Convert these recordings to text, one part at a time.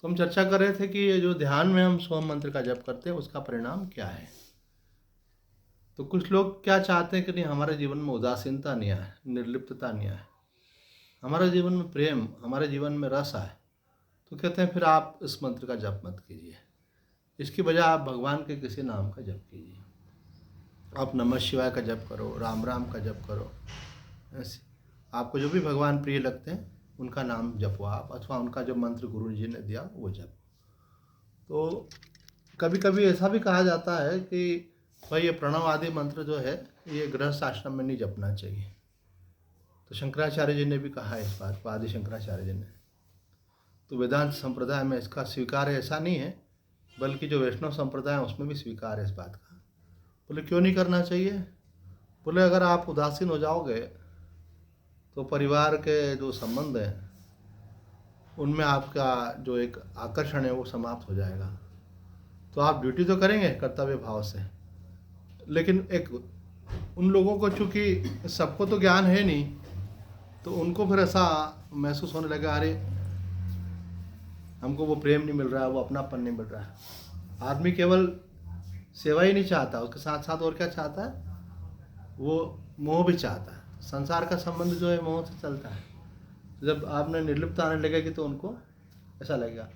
तो हम चर्चा कर रहे थे कि ये जो ध्यान में हम सोम मंत्र का जप करते हैं उसका परिणाम क्या है। तो कुछ लोग क्या चाहते हैं कि नहीं, हमारे जीवन में उदासीनता नहीं आए, निर्लिप्तता नहीं आए, हमारे जीवन में प्रेम, हमारे जीवन में रस आए। तो कहते हैं फिर आप इस मंत्र का जप मत कीजिए, इसकी बजाय आप भगवान के किसी नाम का जप कीजिए। आप नमः शिवाय का जप करो, राम राम का जप करो, ऐसे आपको जो भी भगवान प्रिय लगते हैं उनका नाम जपो आप, अथवा उनका जो मंत्र गुरु जी ने दिया वो जप। तो कभी कभी ऐसा भी कहा जाता है कि भाई ये प्रणव आदि मंत्र जो है ये गृहस्थ आश्रम में नहीं जपना चाहिए। तो शंकराचार्य जी ने भी कहा है इस बात को, आदि शंकराचार्य जी ने। तो वेदांत संप्रदाय में इसका स्वीकार है ऐसा नहीं है, बल्कि जो वैष्णव संप्रदाय है उसमें भी स्वीकार है इस बात का। बोले क्यों नहीं करना चाहिए? बोले अगर आप उदासीन हो जाओगे तो परिवार के जो संबंध हैं उनमें आपका जो एक आकर्षण है वो समाप्त हो जाएगा। तो आप ड्यूटी तो करेंगे कर्तव्य भाव से, लेकिन एक उन लोगों को चूँकि सबको तो ज्ञान है नहीं, तो उनको फिर ऐसा महसूस होने लगा, अरे हमको वो प्रेम नहीं मिल रहा है, वो अपनापन नहीं मिल रहा है। आदमी केवल सेवा ही नहीं चाहता, उसके साथ साथ और क्या चाहता है, वो मोह भी चाहता है। संसार का संबंध जो है मोह से चलता है। जब आपने निर्लिप्त आने लगेगी तो उनको ऐसा लगेगा।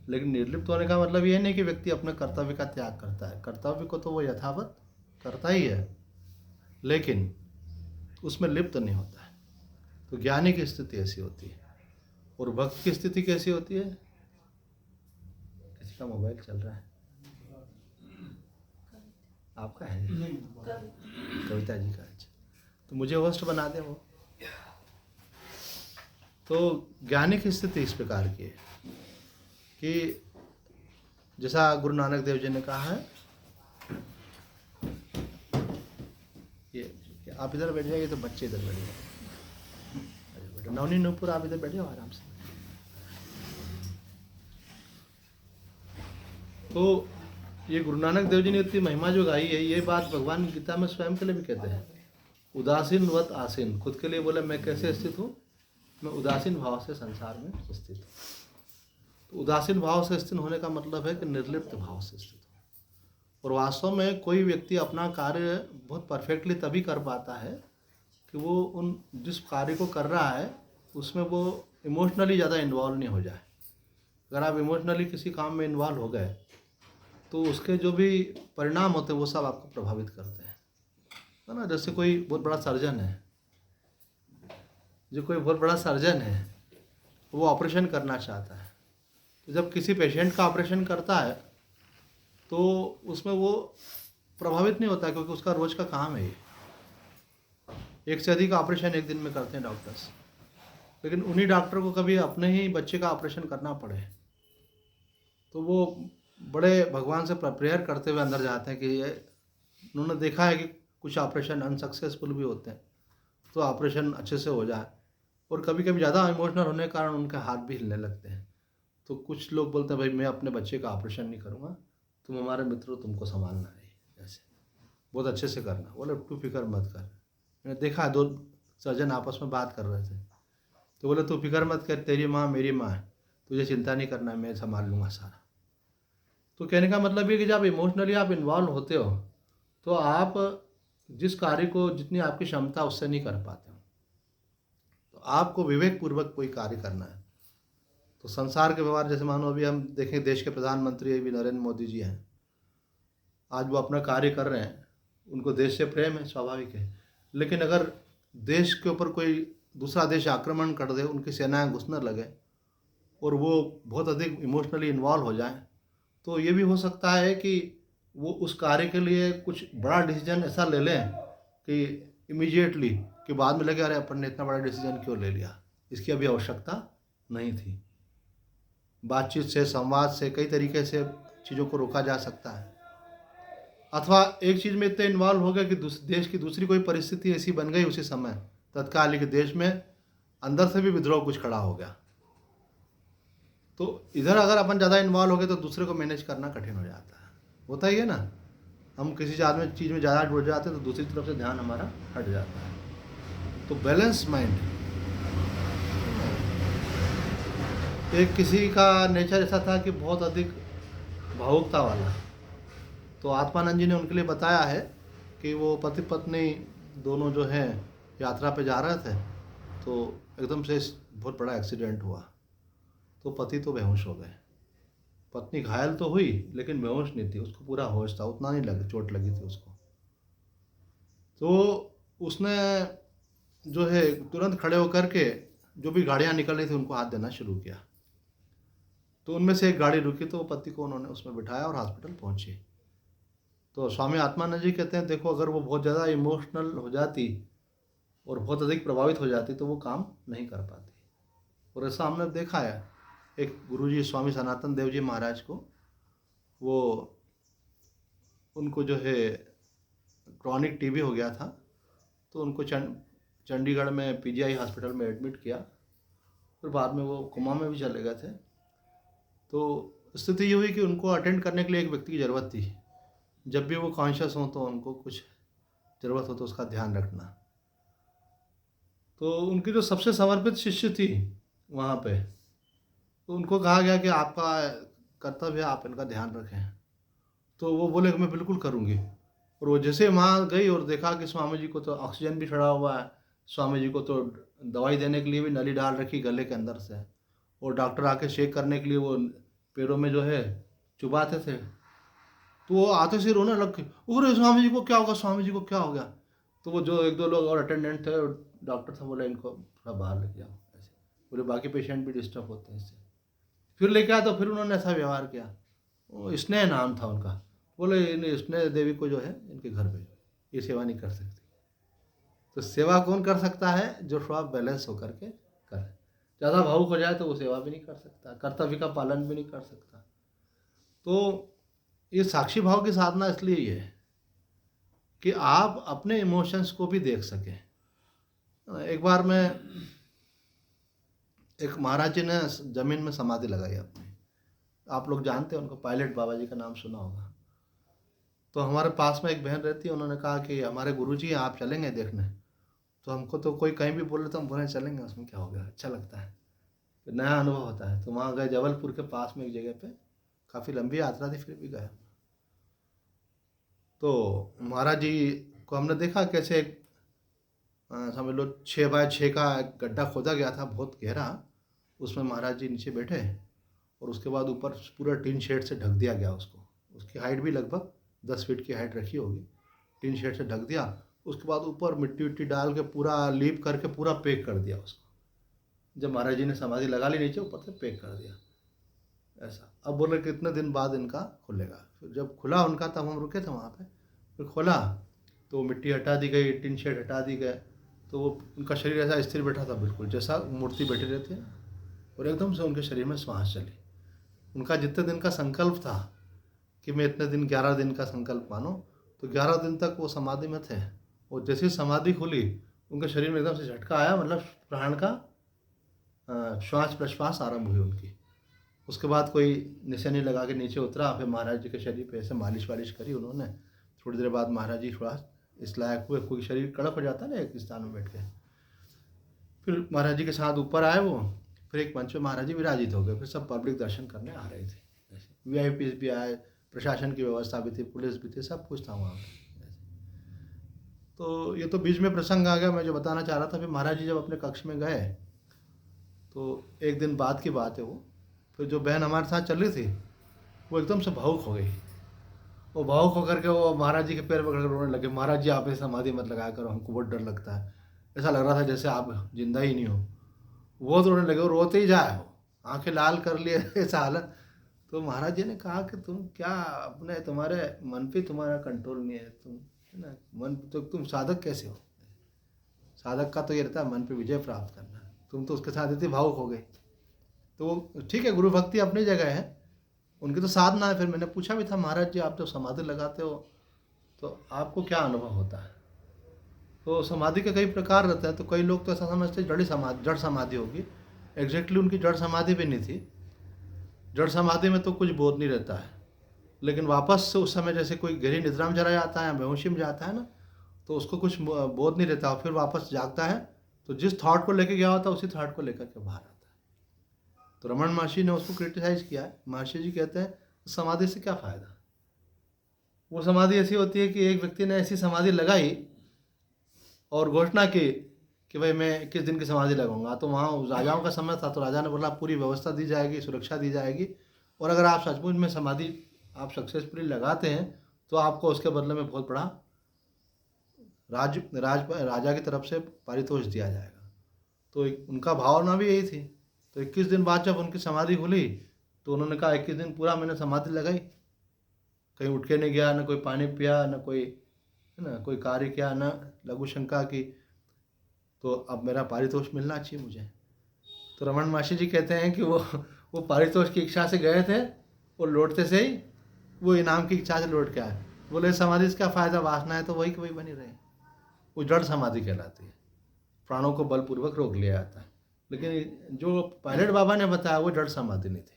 लेकिन निर्लिप्त होने का मतलब ये नहीं कि व्यक्ति अपने कर्तव्य का त्याग करता है, कर्तव्य को तो वो यथावत करता ही है, लेकिन उसमें लिप्त नहीं होता है। तो ज्ञानी की स्थिति ऐसी होती है। और भक्त की स्थिति कैसी होती है? किसी का मोबाइल चल रहा है, आपका है? कविता जी का। अच्छा, तो मुझे होस्ट बना दे वो। तो ज्ञानी की स्थिति इस प्रकार की है कि जैसा गुरु नानक देव जी ने कहा है, ये आप इधर बैठ जाइए तो बच्चे इधर बैठ जाए। अरे बेटा नवनी नूपुर, आप इधर बैठ जाओ आराम से। तो ये गुरु नानक देव जी ने इतनी महिमा जो गाई है, ये बात भगवान गीता में स्वयं के लिए भी कहते हैं, उदासीन वत आसीन। खुद के लिए बोले मैं कैसे स्थित हूँ, मैं उदासीन भाव से संसार में स्थित हूँ। तो उदासीन भाव से स्थित होने का मतलब है कि निर्लिप्त भाव से स्थित हो। और वास्तव में कोई व्यक्ति अपना कार्य बहुत परफेक्टली तभी कर पाता है कि वो उन जिस कार्य को कर रहा है उसमें वो इमोशनली ज़्यादा इन्वॉल्व नहीं हो जाए। अगर आप इमोशनली किसी काम में इन्वॉल्व हो गए तो उसके जो भी परिणाम होते हैं वो सब आपको प्रभावित करते हैं, है ना। जैसे कोई बहुत बड़ा सर्जन है, वो ऑपरेशन करना चाहता है। तो जब किसी पेशेंट का ऑपरेशन करता है तो उसमें वो प्रभावित नहीं होता, क्योंकि उसका रोज का काम है ये। एक से अधिक ऑपरेशन एक दिन में करते हैं डॉक्टर्स, लेकिन उन्हीं डॉक्टर को कभी अपने ही बच्चे का ऑपरेशन करना पड़े तो वो बड़े भगवान से प्रेयर करते हुए अंदर जाते हैं कि ये उन्होंने देखा है कि कुछ ऑपरेशन अनसक्सेसफुल भी होते हैं, तो ऑपरेशन अच्छे से हो जाए। और कभी कभी ज़्यादा इमोशनल होने के कारण उनके हाथ भी हिलने लगते हैं। तो कुछ लोग बोलते हैं भाई मैं अपने बच्चे का ऑपरेशन नहीं करूँगा, तुम हमारे मित्र हो, तुमको संभालना है, ऐसे बहुत अच्छे से करना। बोले तू फिक्र मत कर। मैंने देखा दो सर्जन आपस में बात कर रहे थे, तो बोले तू फिक्र मत कर, तेरी माँ मेरी माँ है, तुझे चिंता नहीं करना है, मैं संभाल लूँगा सारा। तो कहने का मतलब ये कि जब इमोशनली आप इन्वॉल्व होते हो तो आप जिस कार्य को जितनी आपकी क्षमता उससे नहीं कर पाते हो। तो आपको विवेक पूर्वक कोई कार्य करना है। तो संसार के व्यवहार, जैसे मानो अभी हम देखें देश के प्रधानमंत्री अभी नरेंद्र मोदी जी हैं, आज वो अपना कार्य कर रहे हैं, उनको देश से प्रेम है, स्वाभाविक है। लेकिन अगर देश के ऊपर कोई दूसरा देश आक्रमण कर दे, उनकी सेनाएं घुसने लगे और वो बहुत अधिक इमोशनली इन्वॉल्व हो जाएं, तो ये भी हो सकता है कि वो उस कार्य के लिए कुछ बड़ा डिसीजन ऐसा ले लें कि इमीडिएटली, कि बाद में लगे अरे अपन ने इतना बड़ा डिसीजन क्यों ले लिया, इसकी अभी आवश्यकता नहीं थी। बातचीत से, संवाद से, कई तरीके से चीज़ों को रोका जा सकता है। अथवा एक चीज़ में इतने इन्वॉल्व हो गए कि देश की दूसरी कोई परिस्थिति ऐसी बन गई उसी समय तत्काल कि देश में अंदर से भी विद्रोह कुछ खड़ा हो गया। तो इधर अगर अपन ज़्यादा इन्वॉल्व हो गए तो दूसरे को मैनेज करना कठिन हो जाता है। होता ही है ना, हम किसी चीज़ में ज़्यादा जुड़ जाते हैं तो दूसरी तरफ से ध्यान हमारा हट जाता है। तो बैलेंस माइंड, एक किसी का नेचर ऐसा था कि बहुत अधिक भावुकता वाला। तो आत्मानंद जी ने उनके लिए बताया है कि वो पति पत्नी दोनों जो हैं यात्रा पे जा रहे थे, तो एकदम से बहुत बड़ा एक्सीडेंट हुआ। तो पति तो बेहोश हो गए, पत्नी घायल तो हुई लेकिन बेहोश नहीं थी, उसको पूरा होश था, उतना नहीं लगी, चोट लगी थी उसको। तो उसने जो है तुरंत खड़े होकर के जो भी गाड़ियाँ निकल रही थी उनको हाथ देना शुरू किया। तो उनमें से एक गाड़ी रुकी तो पति को उन्होंने उसमें बिठाया और हॉस्पिटल पहुंची। तो स्वामी आत्मानंद जी कहते हैं, देखो अगर वो बहुत ज़्यादा इमोशनल हो जाती और बहुत अधिक प्रभावित हो जाती तो वो काम नहीं कर पाती। और ऐसा हमने देखा है, एक गुरुजी स्वामी सनातन देव जी महाराज को, वो उनको जो है क्रॉनिक टीबी हो गया था, तो उनको चंडीगढ़ में पीजीआई हॉस्पिटल में एडमिट किया, फिर बाद में वो कोमा में भी चले गए थे। तो स्थिति ये हुई कि उनको अटेंड करने के लिए एक व्यक्ति की ज़रूरत थी। जब भी वो कॉन्शियस हो तो उनको कुछ ज़रूरत हो तो उसका ध्यान रखना। तो उनकी जो सबसे समर्पित शिष्य थी वहाँ पे, तो उनको कहा गया कि आपका कर्तव्य है, आप इनका ध्यान रखें। तो वो बोले कि मैं बिल्कुल करूँगी। और वो जैसे वहाँ गई और देखा कि स्वामी जी को तो ऑक्सीजन भी चढ़ा हुआ है, स्वामी जी को तो दवाई देने के लिए भी नली डाल रखी गले के अंदर से, और डॉक्टर आके चेक करने के लिए वो पैरों में जो है चुभाते थे। तो वो आते से रोने लग गए, अरे स्वामी जी को क्या होगा, स्वामी जी को क्या हो गया। तो वो जो एक दो लोग और अटेंडेंट थे और डॉक्टर था, बोले इनको थोड़ा बाहर लेके आओ, ऐसे पूरे बाकी पेशेंट भी डिस्टर्ब होते हैं इससे। फिर लेके आया तो फिर उन्होंने ऐसा व्यवहार किया। वो स्नेह नाम था उनका, बोले इन स्नेह देवी को जो है इनके घर भेजो, ये सेवा नहीं कर सकती। तो सेवा कौन कर सकता है, जो थोड़ा बैलेंस होकर के करे। ज़्यादा भावुक हो जाए तो वो सेवा भी नहीं कर सकता, कर्तव्य का पालन भी नहीं कर सकता। तो ये साक्षी भाव की साधना इसलिए ही है कि आप अपने इमोशंस को भी देख सकें। एक बार मैं, एक महाराज जी ने जमीन में समाधि लगाई अपनी, आप लोग जानते हैं उनको, पायलट बाबा जी का नाम सुना होगा। तो हमारे पास में एक बहन रहती है, उन्होंने कहा कि हमारे गुरुजी हैं, आप चलेंगे देखने। तो हमको तो कोई कहीं भी बोले तो हम बोले चलेंगे, उसमें क्या हो गया, अच्छा लगता है, नया अनुभव होता है। तो वहाँ गए, जबलपुर के पास में एक जगह पे, काफ़ी लंबी यात्रा थी फिर भी गए। तो महाराज जी को हमने देखा कैसे एक समझ लो 6x6 का एक गड्ढा खोदा गया था, बहुत गहरा, उसमें महाराज जी नीचे बैठे और उसके बाद ऊपर पूरा टीन शेड से ढक दिया गया उसको। उसकी हाइट भी लगभग 10 फीट की हाइट रखी होगी, टीन शेड से ढक दिया। उसके बाद ऊपर मिट्टी विट्टी डाल के पूरा लीप करके पूरा पैक कर दिया उसको। जब महाराज जी ने समाधि लगा ली नीचे, ऊपर से पैक कर दिया ऐसा। अब बोले कितने दिन बाद इनका खुलेगा। फिर जब खुला उनका, तब हम रुके थे वहाँ पे, फिर खोला तो मिट्टी हटा दी गई, टिन शेड हटा दी गए। तो वो उनका शरीर ऐसा स्थिर बैठा था, बिल्कुल जैसा मूर्ति बैठी रहती है ना, और एकदम से उनके शरीर में श्वास चली। उनका जितने दिन का संकल्प था कि मैं इतने दिन, 11 दिन का संकल्प मानो, तो 11 दिन तक वो समाधि में थे। और जैसे समाधि खुली, उनके शरीर में एकदम से झटका आया, मतलब प्राण का श्वास प्रश्वास आरंभ हुई उनकी। उसके बाद कोई निशानी लगा के नीचे उतरा, फिर महाराज जी के शरीर पे ऐसे मालिश वालिश करी उन्होंने। थोड़ी देर बाद महाराज जी थोड़ा इस लायक हुए, कोई शरीर कड़क हो जाता है ना एक स्थान में बैठ के। फिर महाराज जी के साथ ऊपर आए वो, फिर एक मंच में महाराज जी विराजित हो गए। फिर सब पब्लिक दर्शन करने आ रहे थे, वीआईपी भी आए, प्रशासन की व्यवस्था भी थी, पुलिस भी थी, सब कुछ था वहाँ पे। तो ये तो बीच में प्रसंग आ गया, मैं जो बताना चाह रहा था। फिर महाराज जी जब अपने कक्ष में गए, तो एक दिन बाद की बात है वो, फिर जो बहन हमारे साथ चल रही थी वो एकदम से भावुक हो गई। वो भावुक होकर के वो महाराज जी के पैर पकड़ कर रोने लगे, महाराज जी आप ऐसे समाधि मत लगाया करो, हमको बहुत डर लगता है। ऐसा लग रहा था जैसे आप जिंदा ही नहीं हो। वो तो रोने लगे, और रोते ही जाए, वो आंखें लाल कर लिए, ऐसा हालत। तो महाराज जी ने कहा कि तुम क्या, अपने तुम्हारे मन पे तुम्हारा कंट्रोल नहीं है, तुम है ना, मन तो तुम साधक कैसे हो। साधक का तो ये रहता है मन पे विजय प्राप्त करना, तुम तो उसके साथ इतनी भावुक हो गई। तो ठीक है, गुरु भक्ति अपनी जगह है, उनकी तो साधना है। फिर मैंने पूछा भी था, महाराज जी आप जब समाधि लगाते हो तो आपको क्या अनुभव होता है। तो समाधि के कई प्रकार रहते हैं। तो कई लोग तो ऐसा समझते हैं जड़ समाधि होगी। एग्जैक्टली उनकी जड़ समाधि भी नहीं थी। जड़ समाधि में तो कुछ बोध नहीं रहता है, लेकिन वापस से उस समय जैसे कोई गहरी निद्रा में चला जाता है, बेहोशी में जाता है ना, तो उसको कुछ बोध नहीं रहता, फिर वापस जागता है तो जिस थॉट को लेके गया होता है उसी थॉट को लेकर के बाहर आता है। तो रमन महर्षि ने उसको क्रिटिसाइज किया है। महर्षि जी कहते हैं समाधि से क्या फ़ायदा। वो समाधि ऐसी होती है कि एक व्यक्ति ने ऐसी समाधि लगाई और घोषणा की कि भाई मैं 21 दिन की समाधि लगाऊंगा। तो वहाँ राजाओं का समय था, तो राजा ने बोला पूरी व्यवस्था दी जाएगी, सुरक्षा दी जाएगी, और अगर आप सचमुच में समाधि आप सक्सेसफुली लगाते हैं तो आपको उसके बदले में बहुत बड़ा राजा की तरफ से पारितोष दिया जाएगा। तो उनका भावना भी यही थी। तो 21 दिन बाद जब उनकी समाधि खुली तो उन्होंने कहा 21 दिन पूरा मैंने समाधि लगाई, कहीं उठ के नहीं गया, न कोई पानी पिया, न कोई है ना कोई कार्य किया, न लघु शंका की, तो अब मेरा पारितोष मिलना चाहिए मुझे। तो रमन महर्षि जी कहते हैं कि वो पारितोष की इच्छा से गए थे और लौटते से ही वो इनाम की इच्छा से लौट के आए। बोले समाधि से क्या फ़ायदा, वासना है तो वही की वही बनी रहे। वो जड़ समाधि कहलाती है, प्राणों को बलपूर्वक रोक लिया जाता है। लेकिन जो पायलट बाबा ने बताया वो जड़ समाधि नहीं थी।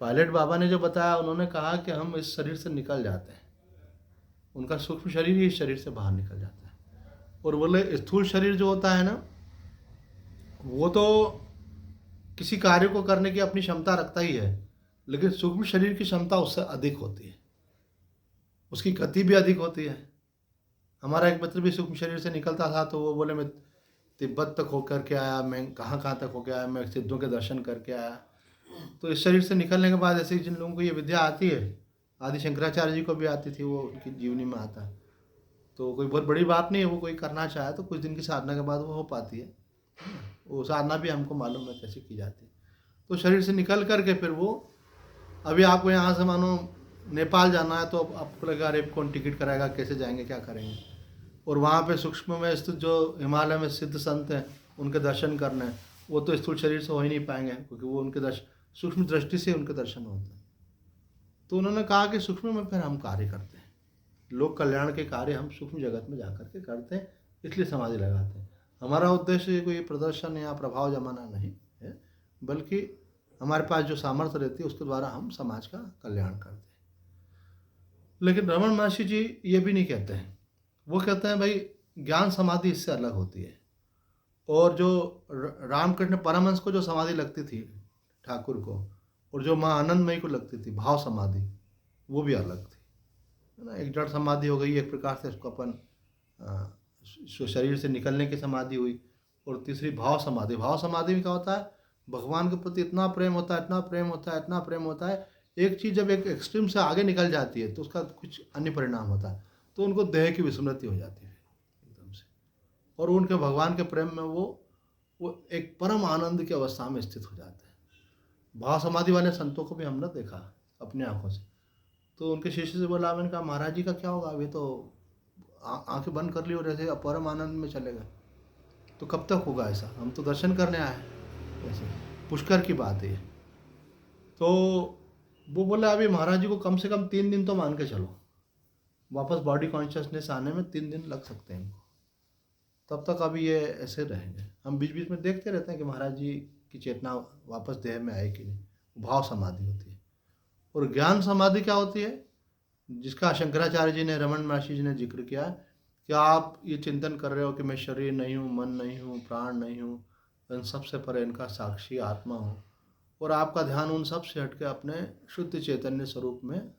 पायलट बाबा ने जो बताया, उन्होंने कहा कि हम इस शरीर से निकल जाते हैं, उनका सूक्ष्म शरीर ही इस शरीर से बाहर निकल जाता है। और बोले स्थूल शरीर जो होता है ना, वो तो किसी कार्य को करने की अपनी क्षमता रखता ही है, लेकिन सूक्ष्म शरीर की क्षमता उससे अधिक होती है, उसकी गति भी अधिक होती है। हमारा एक मित्र भी सूक्ष्म शरीर से निकलता था, तो वो बोले मैं तिब्बत तक होकर के आया, मैं कहाँ कहाँ तक होकर आया, मैं सिद्धों के दर्शन करके आया। तो इस शरीर से निकलने के बाद ऐसे जिन लोगों को ये विद्या आती है, आदि शंकराचार्य जी को भी आती थी, वो उनकी जीवनी में आता है, तो कोई बहुत बड़ी बात नहीं है। वो कोई करना चाहे तो कुछ दिन की साधना के बाद वो हो पाती है। वो साधना भी हमको मालूम है कैसे की जाती है। तो शरीर से निकल करके फिर वो, अभी आपको यहाँ से मानो नेपाल जाना है, तो आपको लगा अरे कौन टिकट कराएगा, कैसे जाएंगे, क्या करेंगे। और वहाँ पे सूक्ष्म में स्थित जो हिमालय में सिद्ध संत हैं, उनके दर्शन करने हैं, वो तो स्थूल शरीर से हो ही नहीं पाएंगे, क्योंकि वो उनके सूक्ष्म दृष्टि से उनके दर्शन होते हैं। तो उन्होंने कहा कि सूक्ष्म में फिर हम कार्य करते हैं, लोक कल्याण के कार्य हम सूक्ष्म जगत में जा करके करते हैं, इसलिए समाधि लगाते हैं। हमारा उद्देश्य कोई प्रदर्शन या प्रभाव जमाना नहीं है, बल्कि हमारे पास जो सामर्थ्य रहती है उसके द्वारा हम समाज का कल्याण करते हैं। लेकिन रमन महर्षि जी ये भी नहीं कहते हैं। वो कहते हैं भाई ज्ञान समाधि इससे अलग होती है। और जो रामकृष्ण परमहंस को जो समाधि लगती थी ठाकुर को, और जो माँ आनंदमयी को लगती थी भाव समाधि, वो भी अलग थी, है ना। एक जड़ समाधि हो गई, एक प्रकार से उसको अपन शरीर से निकलने की समाधि हुई। और तीसरी भाव समाधि। भाव समाधि में क्या होता है, भगवान के प्रति इतना प्रेम होता है, इतना प्रेम होता है, इतना प्रेम होता है, एक चीज़ जब एक एक्सट्रीम से आगे निकल जाती है तो उसका कुछ अन्य परिणाम होता है, तो उनको देह की विस्मृति हो जाती है एकदम से, और उनके भगवान के प्रेम में वो एक परम आनंद की अवस्था में स्थित हो जाते हैं। भाव समाधि वाले संतों को भी हमने देखा अपने आंखों से। तो उनके शिष्य से बोला, मैंने कहा महाराज जी का क्या होगा, अभी तो आंखें बंद कर ली और ऐसे परम आनंद में चले गए, तो कब तक होगा ऐसा, हम तो दर्शन करने आए हैं। ऐसे पुष्कर की बात है। तो वो बोला अभी महाराज जी को कम से कम 3 दिन तो मान के चलो, वापस बॉडी कॉन्शियसनेस आने में 3 दिन लग सकते हैं इनको, तब तक अभी ये ऐसे रहेंगे। हम बीच बीच में देखते रहते हैं कि महाराज जी की चेतना वापस देह में आए कि नहीं। भाव समाधि होती है। और ज्ञान समाधि क्या होती है, जिसका शंकराचार्य जी ने, रमन महर्षि जी ने जिक्र किया कि आप ये चिंतन कर रहे हो कि मैं शरीर नहीं हूँ, मन नहीं हूँ, प्राण नहीं हूँ, इन सबसे परे इनका साक्षी आत्मा हूँ, और आपका ध्यान उन सब से हट के अपने शुद्ध चैतन्य स्वरूप में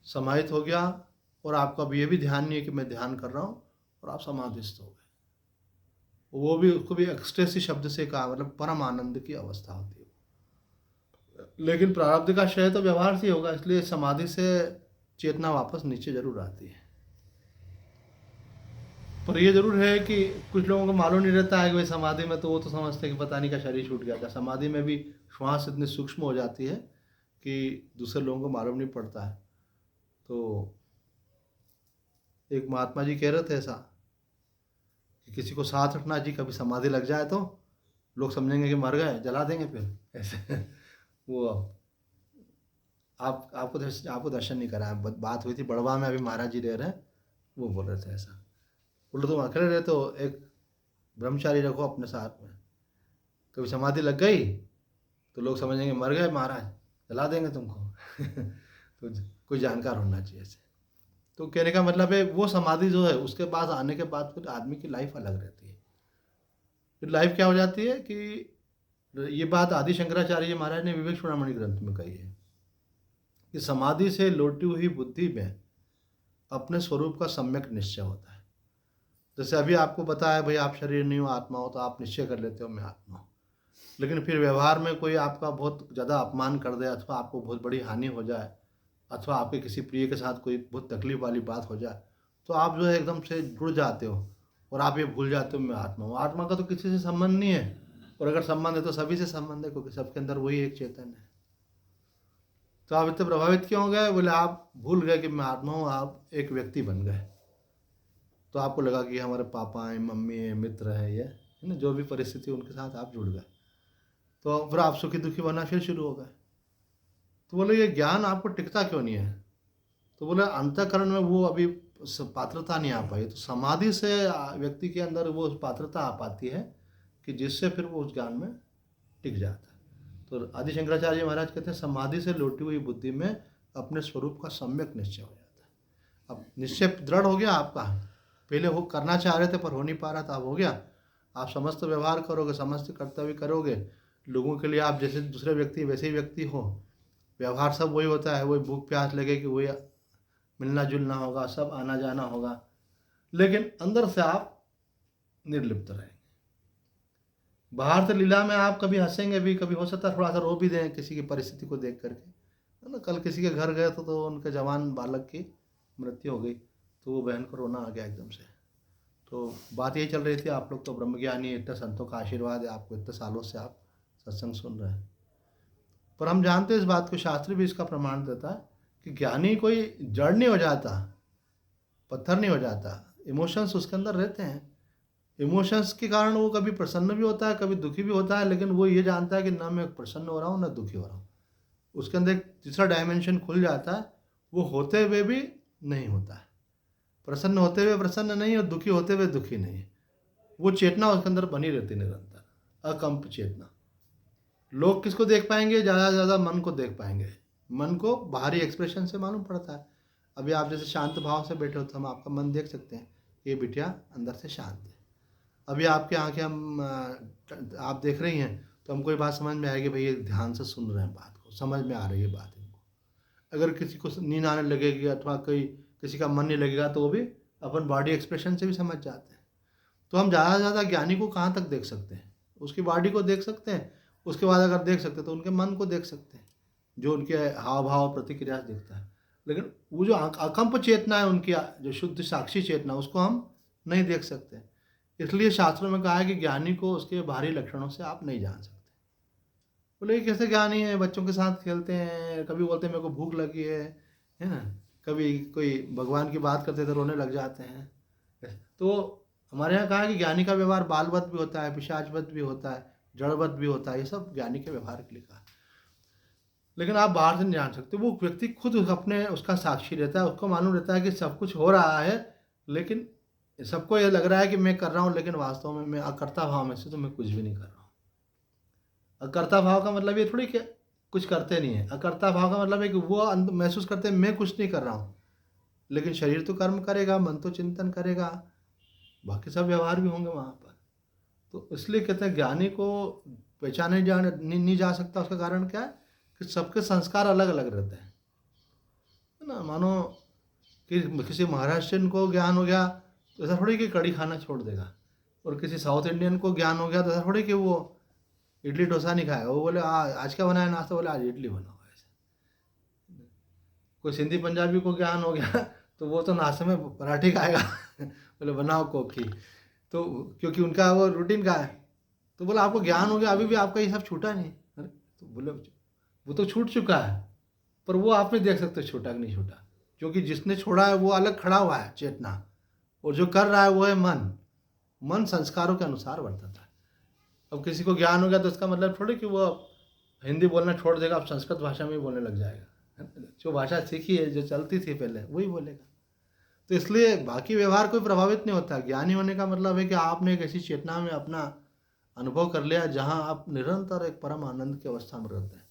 समाहित हो गया, और आपका अब ये भी ध्यान नहीं है कि मैं ध्यान कर रहा हूँ, और आप समाधिस्थ हो गए। वो भी, उसको भी एक्सटेसी शब्द से कहा, मतलब परम आनंद की अवस्था होती है। लेकिन प्रारब्ध का क्षय तो व्यवहार से होगा, इसलिए समाधि से चेतना वापस नीचे जरूर आती है। पर ये जरूर है कि कुछ लोगों को मालूम नहीं रहता है कि भाई समाधि में, तो वो तो समझते हैं कि पता नहीं का शरीर छूट गया था। समाधि में भी श्वास इतनी सूक्ष्म हो जाती है कि दूसरे लोगों को मालूम नहीं पड़ता है। तो एक महात्मा जी कह रहे थे ऐसा कि किसी को साथ रखना जी, कभी समाधि लग जाए तो लोग समझेंगे कि मर गए, जला देंगे फिर ऐसे। वो आपको दर्शन नहीं करा। बात हुई थी बड़वा में, अभी महाराज जी रह रहे हैं, वो बोल रहे थे ऐसा। बोले तुम अकेले रहे तो एक ब्रह्मचारी रखो अपने साथ में, कभी समाधि लग गई तो लोग समझेंगे मर गए महाराज, जला देंगे तुमको। तो कोई जानकार होना चाहिए ऐसे। तो कहने का मतलब है वो समाधि जो है, उसके पास आने के बाद फिर आदमी की लाइफ अलग रहती है। फिर लाइफ क्या हो जाती है कि ये बात आदि शंकराचार्य जी महाराज ने विवेक चूड़ामणि ग्रंथ में कही है कि समाधि से लौटी हुई बुद्धि में अपने स्वरूप का सम्यक निश्चय होता है। जैसे अभी आपको पता है भाई आप शरीर नहीं हो, आत्मा हो, तो आप निश्चय कर लेते हो मैं आत्मा हूँ। लेकिन फिर व्यवहार में कोई आपका बहुत ज़्यादा अपमान कर दे, अथवा आपको बहुत बड़ी हानि हो जाए, अथवा आपके किसी प्रिय के साथ कोई बहुत तकलीफ वाली बात हो जाए, तो आप जो है एकदम से जुड़ जाते हो और आप ये भूल जाते हो मैं आत्मा हूँ। आत्मा का तो किसी से संबंध नहीं है, और अगर संबंध है तो सभी से संबंध है, क्योंकि सबके अंदर वही एक चेतन है। तो आप इतने प्रभावित क्यों हो गए? बोले आप भूल गए कि मैं आत्मा हूँ, आप एक व्यक्ति बन गए। तो आपको लगा कि हमारे पापा हैं, मम्मी है, मित्र है, ये है ना, जो भी परिस्थिति उनके साथ आप जुड़ गए, तो फिर आप सुखी दुखी बनना फिर शुरू हो गए। तो बोले ये ज्ञान आपको टिकता क्यों नहीं है? तो बोले अंतःकरण में वो अभी पात्रता नहीं आ पाई। तो समाधि से व्यक्ति के अंदर वो पात्रता आ पाती है कि जिससे फिर वो उस ज्ञान में टिक जाता है। तो आदि शंकराचार्य महाराज कहते हैं समाधि से लौटी हुई बुद्धि में अपने स्वरूप का सम्यक निश्चय हो जाता है। अब निश्चय दृढ़ हो गया आपका, पहले वो करना चाह रहे थे पर हो नहीं पा रहा था, अब हो गया। आप समस्त व्यवहार करोगे, समस्त कर्तव्य करोगे, लोगों के लिए आप जैसे दूसरे व्यक्ति वैसे ही व्यक्ति हो, व्यवहार सब वही होता है, वही भूख प्यास लगे कि वही मिलना जुलना होगा, सब आना जाना होगा, लेकिन अंदर से आप निर्लिप्त रहेंगे। बाहर से लीला में आप कभी हंसेंगे भी, कभी हो सकता है थोड़ा सा रो भी दें किसी की परिस्थिति को देख करके, है ना। कल किसी के घर गए तो उनके जवान बालक की मृत्यु हो गई, तो वो बहन को रोना आ गया एकदम से। तो बात यही चल रही थी, आप लोग तो ब्रह्मज्ञानी, इतने संतों का आशीर्वाद है आपको, इतने सालों से आप सत्संग सुन रहे हैं, पर हम जानते हैं इस बात को, शास्त्र भी इसका प्रमाण देता है कि ज्ञानी कोई जड़ नहीं हो जाता, पत्थर नहीं हो जाता, इमोशंस उसके अंदर रहते हैं। इमोशंस के कारण वो कभी प्रसन्न भी होता है, कभी दुखी भी होता है, लेकिन वो ये जानता है कि ना मैं प्रसन्न हो रहा हूँ ना दुखी हो रहा हूँ। उसके अंदर एक तीसरा डायमेंशन खुल जाता है, वो होते हुए भी नहीं होता है, प्रसन्न होते हुए प्रसन्न नहीं और दुखी होते हुए दुखी नहीं। वो चेतना उसके अंदर बनी रहती निरंतर, अकंप चेतना। लोग किसको देख पाएंगे? ज़्यादा से ज़्यादा मन को देख पाएंगे। मन को बाहरी एक्सप्रेशन से मालूम पड़ता है। अभी आप जैसे शांत भाव से बैठे हो तो हम आपका मन देख सकते हैं, ये बिटिया अंदर से शांत है। अभी आपकी आंखें हम आप देख रही हैं तो हमको ये बात समझ में आएगी, भाई ये ध्यान से सुन रहे हैं, बात को समझ में आ रही है बात इनको। अगर किसी को नींद आने लगेगी अथवा कोई किसी का मन नहीं लगेगा तो वो भी अपन बॉडी एक्सप्रेशन से भी समझ जाते हैं। तो हम ज़्यादा से ज़्यादा ज्ञानी को कहाँ तक देख सकते हैं? उसकी बॉडी को देख सकते हैं, उसके बाद अगर देख सकते हैं तो उनके मन को देख सकते हैं, जो उनके हाव भाव प्रतिक्रिया से दिखता है। लेकिन वो जो अकंप चेतना है उनकी, जो शुद्ध साक्षी चेतना, उसको हम नहीं देख सकते। इसलिए शास्त्रों में कहा है कि ज्ञानी को उसके बाहरी लक्षणों से आप नहीं जान सकते। बोले ये कैसे ज्ञानी है? बच्चों के साथ खेलते हैं, कभी बोलते हैं मेरे को भूख लगी है ना, कभी कोई भगवान की बात करते तो रोने लग जाते हैं। तो हमारे यहाँ कहा है कि ज्ञानी का व्यवहार बालवत भी होता है, पिशाचवत भी होता है, जड़वत भी होता है, ये सब ज्ञानी के व्यवहार के लिए कहा। लेकिन आप बाहर से नहीं जान सकते, वो व्यक्ति खुद अपने उसका साक्षी रहता है, उसको मालूम रहता है कि सब कुछ हो रहा है, लेकिन सबको ये लग रहा है कि मैं कर रहा हूँ, लेकिन वास्तव में मैं अकर्ता भाव में से तो मैं कुछ भी नहीं कर रहा हूँ। अकर्ता भाव का मतलब ये थोड़ी कि कुछ करते नहीं है। अकर्ता भाव का मतलब है कि वो महसूस करते हैं मैं कुछ नहीं कर रहा हूँ, लेकिन शरीर तो कर्म करेगा, मन तो चिंतन करेगा, बाकी सब व्यवहार भी होंगे वहाँ पर। तो इसलिए कहते हैं ज्ञानी को पहचाने नहीं जा सकता। उसका कारण क्या है कि सबके संस्कार अलग अलग रहते हैं, है ना। मानो कि किसी महाराष्ट्रियन को ज्ञान हो गया तो ऐसा थोड़ी कि कड़ी खाना छोड़ देगा, और किसी साउथ इंडियन को ज्ञान हो गया तो ऐसा थोड़ी कि वो इडली डोसा नहीं खाएगा। वो बोले आज क्या बनाया नाश्ता? बोले आज इडली बना हुआ है। ऐसे कोई सिंधी पंजाबी को ज्ञान हो गया तो वो तो नाश्ते में पराठे खाएगा बोले बनाओ कोकी, तो क्योंकि उनका वो रूटीन का है। तो बोला आपको ज्ञान हो गया, अभी भी आपका ये सब छूटा नहीं। अरे तो बोले वो तो छूट चुका है, पर वो आप नहीं देख सकते छूटा कि नहीं छूटा, क्योंकि जिसने छोड़ा है वो अलग खड़ा हुआ है चेतना, और जो कर रहा है वो है मन। मन संस्कारों के अनुसार वर्तता है। अब किसी को ज्ञान हो गया तो इसका मतलब थोड़ी कि वो हिंदी बोलना छोड़ देगा, अब संस्कृत भाषा में ही बोलने लग जाएगा। जो भाषा सीखी है, जो चलती थी पहले, वही बोलेगा। तो इसलिए बाकी व्यवहार कोई प्रभावित नहीं होता। ज्ञानी होने का मतलब है कि आपने एक ऐसी चेतना में अपना अनुभव कर लिया जहाँ आप निरंतर एक परम आनंद की अवस्था में रहते हैं,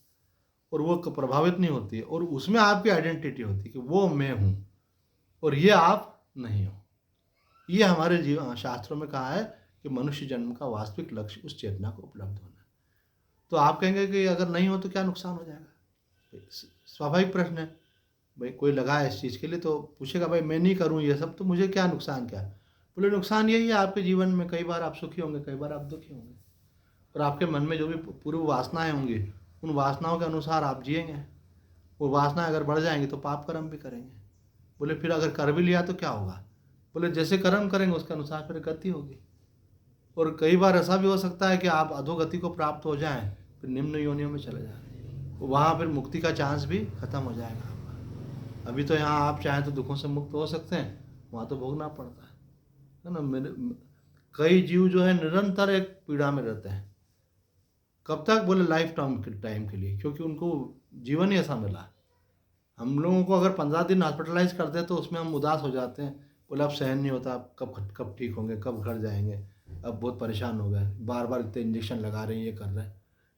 और वो प्रभावित नहीं होती है, और उसमें आपकी आइडेंटिटी होती है कि वो मैं हूँ और ये आप नहीं हो। ये हमारे जीवन शास्त्रों में कहा है कि मनुष्य जन्म का वास्तविक लक्ष्य उस चेतना को उपलब्ध होना है। तो आप कहेंगे कि अगर नहीं हो तो क्या नुकसान हो जाएगा। स्वाभाविक प्रश्न है भाई, कोई लगा है इस चीज़ के लिए तो पूछेगा भाई मैं नहीं करूँ ये सब तो मुझे क्या नुकसान, क्या बोले नुकसान यही है आपके जीवन में कई बार आप सुखी होंगे, कई बार आप दुखी होंगे, और आपके मन में जो भी पूर्व वासनाएं होंगी उन वासनाओं के अनुसार आप जिएंगे। वो वासनाएं अगर बढ़ जाएंगी तो पाप कर्म भी करेंगे। बोले फिर अगर कर भी लिया तो क्या होगा, बोले जैसे कर्म करेंगे उसके अनुसार फिर गति होगी। और कई बार ऐसा भी हो सकता है कि आप अधोगति को प्राप्त हो जाएं, फिर निम्न योनियों में चले जाएं, वहाँ फिर मुक्ति का चांस भी खत्म हो जाएगा आपका। अभी तो यहाँ आप चाहें तो दुखों से मुक्त हो सकते हैं, वहाँ तो भोगना पड़ता है ना। मेरे कई जीव जो है निरंतर एक पीड़ा में रहते हैं। कब तक, बोले लाइफ टाइम के लिए, क्योंकि उनको जीवन ही ऐसा मिला। हम लोगों को अगर 15 दिन हॉस्पिटलाइज कर दे तो उसमें हम उदास हो जाते हैं, बोले अब सहन नहीं होता, अब कब ठीक होंगे, कब घर जाएंगे, अब बहुत परेशान हो गए, बार बार इतने इंजेक्शन लगा रहे हैं, ये कर रहे हैं,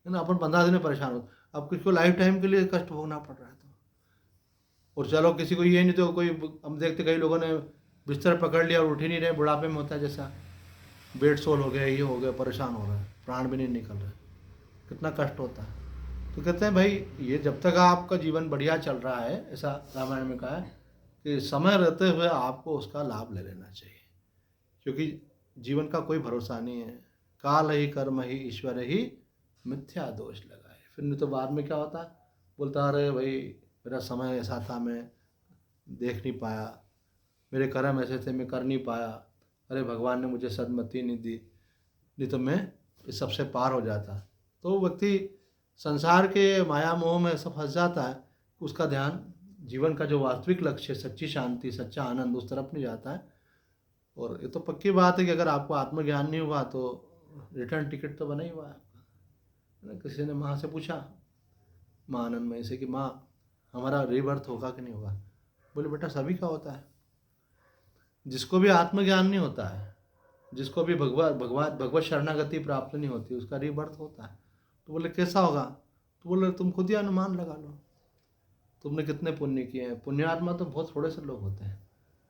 है ना। अपन 15 दिन में परेशान हो, अब किसको लाइफ टाइम के लिए कष्ट भोगना पड़ रहा है। तो और चलो किसी को ये नहीं तो कोई, हम देखते कई लोगों ने बिस्तर पकड़ लिया और उठ ही नहीं रहे, बुढ़ापे में होता है जैसा बेड सोल हो गया, ये हो गया, परेशान हो रहा है, प्राण भी नहीं निकल रहा है, कितना कष्ट होता है। तो कहते हैं भाई ये जब तक आपका जीवन बढ़िया चल रहा है, ऐसा रामायण में कहा है कि समय रहते हुए आपको उसका लाभ ले लेना चाहिए, क्योंकि जीवन का कोई भरोसा नहीं है। काल ही कर्म ही ईश्वर ही मिथ्या दोष लगाए, फिर नहीं तो बाद में क्या होता, बोलता अरे भाई मेरा समय ऐसा था, मैं देख नहीं पाया, मेरे कर्म ऐसे थे, मैं कर नहीं पाया, अरे भगवान ने मुझे सदमति नहीं दी, नहीं तो मैं इस सबसे पार हो जाता। तो व्यक्ति संसार के माया मोह में ऐसा फंस जाता है, उसका ध्यान जीवन का जो वास्तविक लक्ष्य है, सच्ची शांति, सच्चा आनंद, उस तरफ नहीं जाता है। और ये तो पक्की बात है कि अगर आपको आत्मज्ञान नहीं हुआ तो रिटर्न टिकट तो बना ही हुआ है आपका, है ना। किसी ने माँ से पूछा, माँ आनंदमयी से, कि माँ हमारा रीबर्थ होगा कि नहीं होगा, बोले बेटा सभी का होता है। जिसको भी आत्मज्ञान नहीं होता है, जिसको भी भगवत शरणागति प्राप्त नहीं होती, उसका रीबर्थ होता है। तो बोले कैसा होगा, तो बोले तुम खुद ही अनुमान लगा लो, तुमने कितने पुण्य किए हैं। पुण्यात्मा तो बहुत थोड़े से लोग होते हैं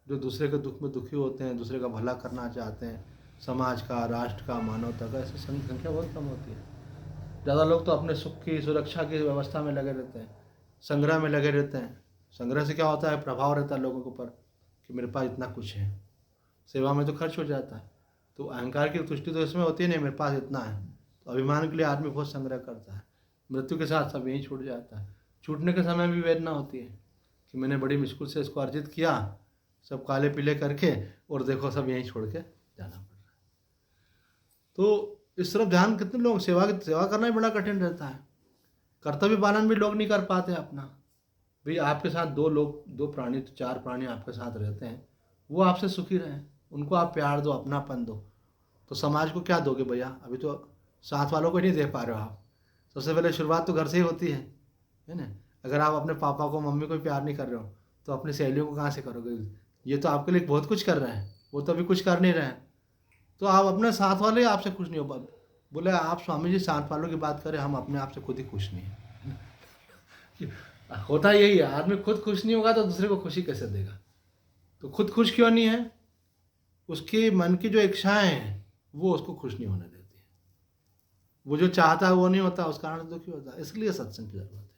जो दूसरे के दुख में दुखी होते हैं, दूसरे का भला करना चाहते हैं, समाज का, राष्ट्र का, मानवता का, ऐसी संख्या बहुत कम होती है। ज़्यादा लोग तो अपने सुख की, सुरक्षा की व्यवस्था में लगे रहते हैं, संग्रह में लगे रहते हैं। संग्रह से क्या होता है, प्रभाव रहता है लोगों के ऊपर कि मेरे पास इतना कुछ है, सेवा में तो खर्च हो जाता है। तो अहंकार की तुष्टि तो इसमें होती है, नहीं मेरे पास इतना है, तो अभिमान के लिए आदमी बहुत संग्रह करता है। मृत्यु के साथ सब यहीं छूट जाता है। छूटने के समय भी वेदना होती है कि मैंने बड़ी मुश्किल से इसको अर्जित किया, सब काले पीले करके, और देखो सब यहीं छोड़ के जाना पड़ रहा है। तो इस तरफ ध्यान, कितने लोग सेवा करना ही बड़ा कठिन रहता है। कर्तव्य पालन भी लोग नहीं कर पाते अपना। भाई आपके साथ दो प्राणी, तो 4 प्राणी आपके साथ रहते हैं, वो आपसे सुखी रहें, उनको आप प्यार दो, अपनापन दो, तो समाज को क्या दोगे भैया। अभी तो साथ वालों को नहीं दे पा रहे हो आप। सबसे पहले शुरुआत तो घर से ही होती है ना। अगर आप अपने पापा को, मम्मी को प्यार नहीं कर रहे हो तो अपनी सहेलियों को कहाँ से करोगे। ये तो आपके लिए बहुत कुछ कर रहे हैं, वो तो अभी कुछ कर नहीं रहे हैं, तो आप अपने साथ वाले आपसे खुश नहीं हो पाते। बोले आप स्वामी जी साथ वालों की बात करें, हम अपने आप से खुद ही खुश नहीं हैं। होता यही है, आदमी खुद खुश नहीं होगा तो दूसरे को खुशी कैसे देगा। तो खुद खुश क्यों नहीं है, उसके मन की जो इच्छाएं हैं वो उसको खुश नहीं होने देती है। वो जो चाहता है वो नहीं होता, उस कारण दुखी होता है। इसलिए सत्संग की जरूरत है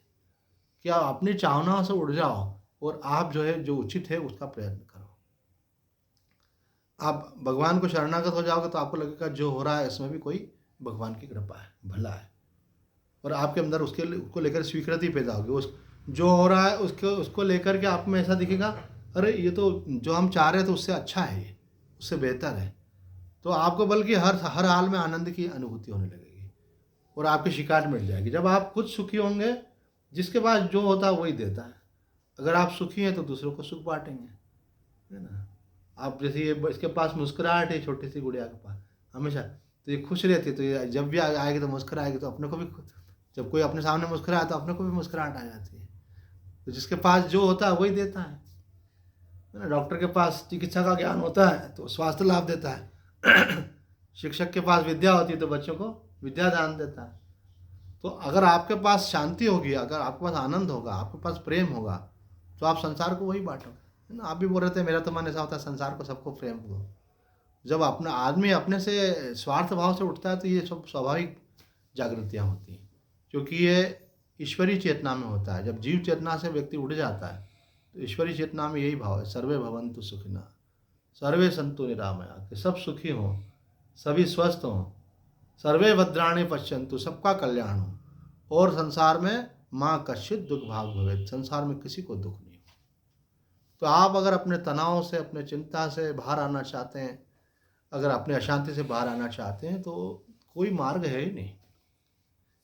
कि आप अपनी चाहनाओं से उड़ जाओ और आप जो है, जो उचित है उसका प्रयत्न करो। आप भगवान को शरणागत हो जाओगे तो आपको लगेगा जो हो रहा है इसमें भी कोई भगवान की कृपा है, भला है, और आपके अंदर उसको लेकर स्वीकृति पैदा होगी। उस जो हो रहा है उसको लेकर के आप में ऐसा दिखेगा, अरे ये तो जो हम चाह रहे थे उससे अच्छा है, ये उससे बेहतर है। तो आपको बल्कि हर हाल में आनंद की अनुभूति होने लगेगी और आपकी शिकायत मिट जाएगी। जब आप खुद सुखी होंगे, जिसके पास जो होता है वही देता है। अगर आप सुखी हैं तो दूसरों को सुख बांटेंगे, है ना। आप जैसे ये इसके पास मुस्कुराहट है, छोटी सी गुड़िया के पास हमेशा, तो ये खुश रहती है, तो ये जब भी आएगी तो मुस्कुराएगी, तो अपने को भी, जब कोई अपने सामने मुस्कुराए तो अपने को भी मुस्कुराहट आ जाती है। तो जिसके पास जो होता है वही देता है ना। डॉक्टर के पास चिकित्सा का ज्ञान होता है तो स्वास्थ्य लाभ देता है। शिक्षक के पास विद्या होती है तो बच्चों को विद्या दान देता है। तो अगर आपके पास शांति होगी, अगर आपके पास आनंद होगा, आपके पास प्रेम होगा, तो आप संसार को वही बांटोगे, है ना। आप भी बोल रहे थे मेरा तो मन ऐसा होता है संसार को सबको प्रेम दो। जब अपना आदमी अपने से स्वार्थ भाव से उठता है तो ये सब स्वाभाविक जागृतियाँ होती हैं। क्योंकि ये ईश्वरीय चेतना में होता है। जब जीव चेतना से व्यक्ति उड़ जाता है तो ईश्वरीय चेतना में यही भाव है, सर्वे भवन्तु सुखिनः, सर्वे सन्तु निरामया, कि सब सुखी हों, सभी स्वस्थ हों, सर्वे भद्राणि पश्यन्तु, सबका कल्याण हो, और संसार में माँ कश्चित् दुख भाग भवेत्, संसार में किसी को दुख नहीं हो। तो आप अगर अपने तनाव से, अपने चिंता से बाहर आना चाहते हैं, अगर अपने अशांति से बाहर आना चाहते हैं, तो कोई मार्ग है ही नहीं।